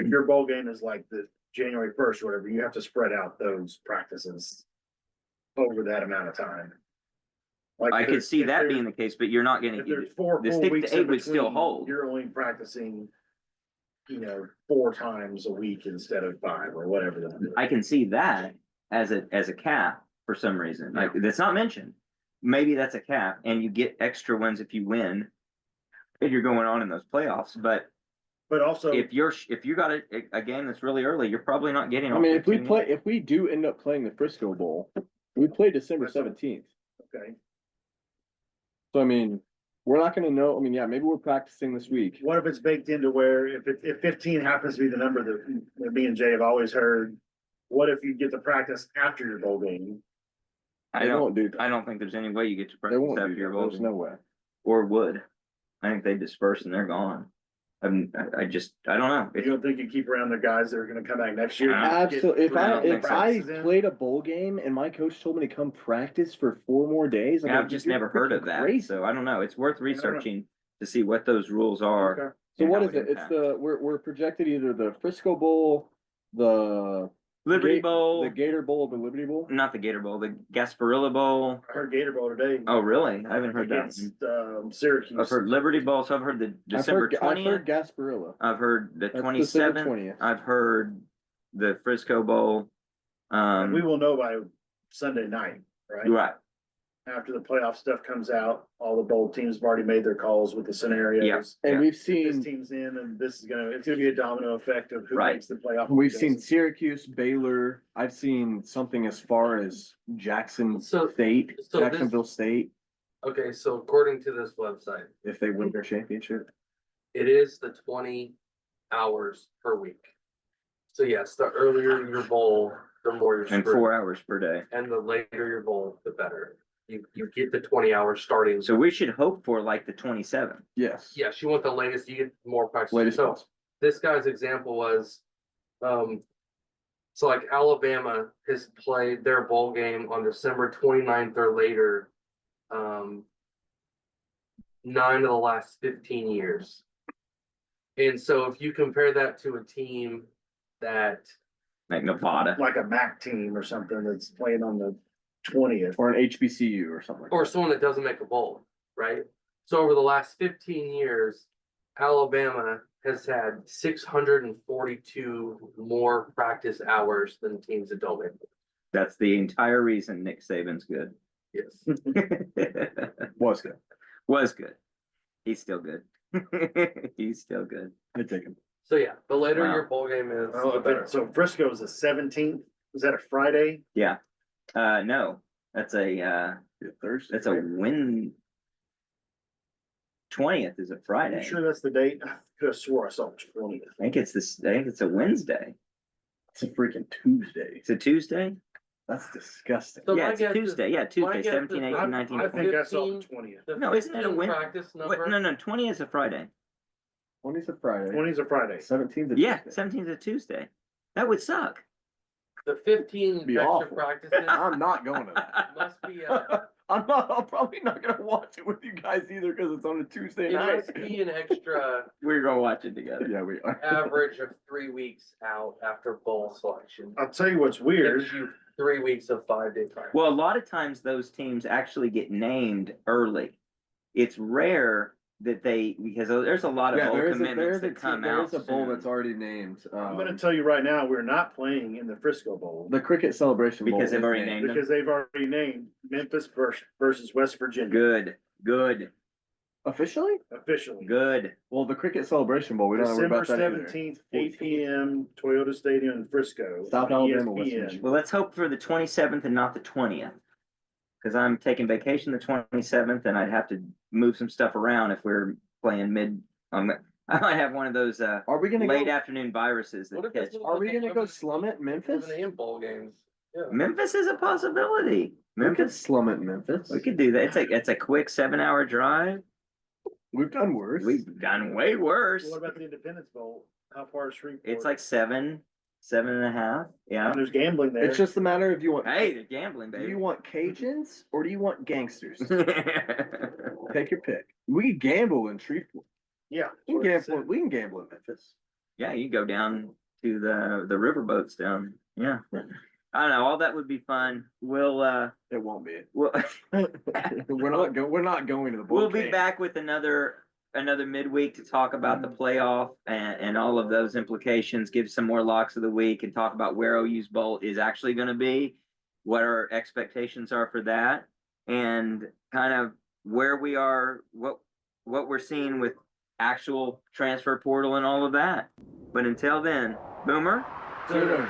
your bowl game is like the January 1st or whatever, you have to spread out those practices over that amount of time. Like I could see if that there's- being the case, but you're not gonna If get there's 4 the full 6 weeks to 8 in would still between, hold. you're only practicing, 4 times a week instead of 5 or whatever. that is. I can see that as a cap for some reason. Like that's not mentioned. Maybe that's a cap, and you get extra ones if you win, if you're going on in those playoffs. But But also, if you got a game that's really early, you're probably not getting. I all mean, if 15. we do end up playing the Frisco Bowl, we play December That's all. 17th. okay, So I mean, we're not gonna know. I mean, yeah, maybe we're practicing this week. what if it's baked into where if 15 happens to be the number that me and Jay have always heard, what if you get to practice after your bowl game? They won't do that. I don't think there's any way you get to They practice won't after do your that. bowl There's game. no way. Or would. I think they disperse and they're gone. I don't know. You don't think you keep around the guys that are gonna come back next year? Absolutely. If I I don't think if so. I played a bowl game and my coach told me to come practice for 4 more days, I'm I've like, just "You're never heard of freaking that, crazy." so I don't know. It's worth don't know. researching to see what those rules are. Okay. So and what how is it? It's impacts. we're projected either the Frisco Bowl, the Liberty Bowl, the Gator Bowl, the Liberty Bowl. not the Gator Bowl, the Gasparilla Bowl. I heard Gator Bowl today. Oh, really? I haven't heard that. Against, Syracuse. I've heard Liberty Bowl, so I've heard the December I've heard 20th. Gasparilla. I've heard the That's December 27th. 20th. I've heard the Frisco Bowl. And we will know by Sunday night, right? Right. After the playoff stuff comes out, all the bowl teams have already made their calls with the scenarios. And Yeah. we've If this seen team's in, and it's gonna be a domino effect of who Right. makes the playoff. we've seen Syracuse, Baylor. I've seen something as far as Jackson So- State, so this- Jacksonville State, Okay, so according to this website, if they win their championship. it is the 20 hours per week. So yes, the earlier your bowl, the more you're And screwed. 4 hours per day. And the later your bowl, the better. You get the 20 hours starting. So we should hope for like the 27th. Yes. Yes, you want the latest, you get more practice. Latest So possible. this guy's example was, so like Alabama has played their bowl game on December 29th or later, 9 of the last 15 years. And so if you compare that to a team that, Like Nevada. Like a MAC team or something that's playing on the 20th. Or an HBCU or something like or that. someone that doesn't make a bowl, right? So over the last 15 years, Alabama has had 642 more practice hours than teams that don't make it. That's the entire reason Nick Saban's good. Yes. Was good. Was good. He's still good. He's still good. I'd take him. So yeah, the later Wow. your bowl game is, Oh, the better. so Frisco is the 17th. Is that a Friday? Yeah. No, that's a Thursday. that's a win. 20th is a Are Friday. you sure that's the date? I could have swore I saw 20th. I think it's a Wednesday. It's a freaking Tuesday. It's a Tuesday? That's disgusting. So Yeah, my it's a guess is- Tuesday. Yeah, my Tuesday, guess 17, is 18, 19, I 20. think I saw the 15 20th. The No, isn't it a 15 win? practice Wait, number. no, 20 is a Friday. 20's a Friday. 20 is a Friday. 17th is Yeah, Tuesday. 17 is a Tuesday. That would suck. The 15 Be extra awful. practices I'm not going to that. must be I'm probably not gonna watch it with you guys either because it's on a Tuesday It night. must be an extra We're gonna watch it together. Yeah, we are. average of 3 weeks out after bowl selection. I'll tell you what's weird. Gives you 3 weeks of 5-day practice. Well, a lot of times those teams actually get named early. It's rare that because there's a lot of Yeah, bowl there is commitments that come out. There's a bowl soon. that's already named. I'm gonna tell you right now, we're not playing in the Frisco Bowl The Cricket Celebration Bowl Because they've is already named them. because they've already named Memphis versus West Virginia Good, officially. officially. good. Well, the Cricket Celebration Bowl, we don't know December about that either. 17th, 8 p.m. Toyota Stadium in Frisco. South on Alabama, West ESPN. Virginia. Well, let's hope for the 27th and not the 20th. Because I'm taking vacation the 27th, and I'd have to move some stuff around if we're playing mid. I might have one of those Are we gonna late go? afternoon viruses What that if it's catch. Are we gonna go slum it in Memphis? 11 a.m. bowl games. Yeah. Memphis is a possibility. We could Memphis, slum it in Memphis. we could do that. It's a quick 7-hour drive. We've done worse. We've done way worse. What about the Independence Bowl? How far is Shreveport? It's like 7.5. Yeah. And there's gambling there. It's just a matter of you want. Hey, the gambling, Do baby. you want Cajuns or do you want gangsters? Take your pick. We can gamble in Shreveport. Yeah. We can gamble. We can gamble in Memphis. Yeah, you go down to the riverboats down. Yeah. I don't know. All that would be fun. We'll It won't be. we'll We're not going to the bowl we'll be game. back with another midweek to talk about the playoff and all of those implications, give some more locks of the week and talk about where OU's bowl is actually going to be, what our expectations are for that, and kind of where we are, what we're seeing with actual transfer portal and all of that. But until then, Boomer. See you later.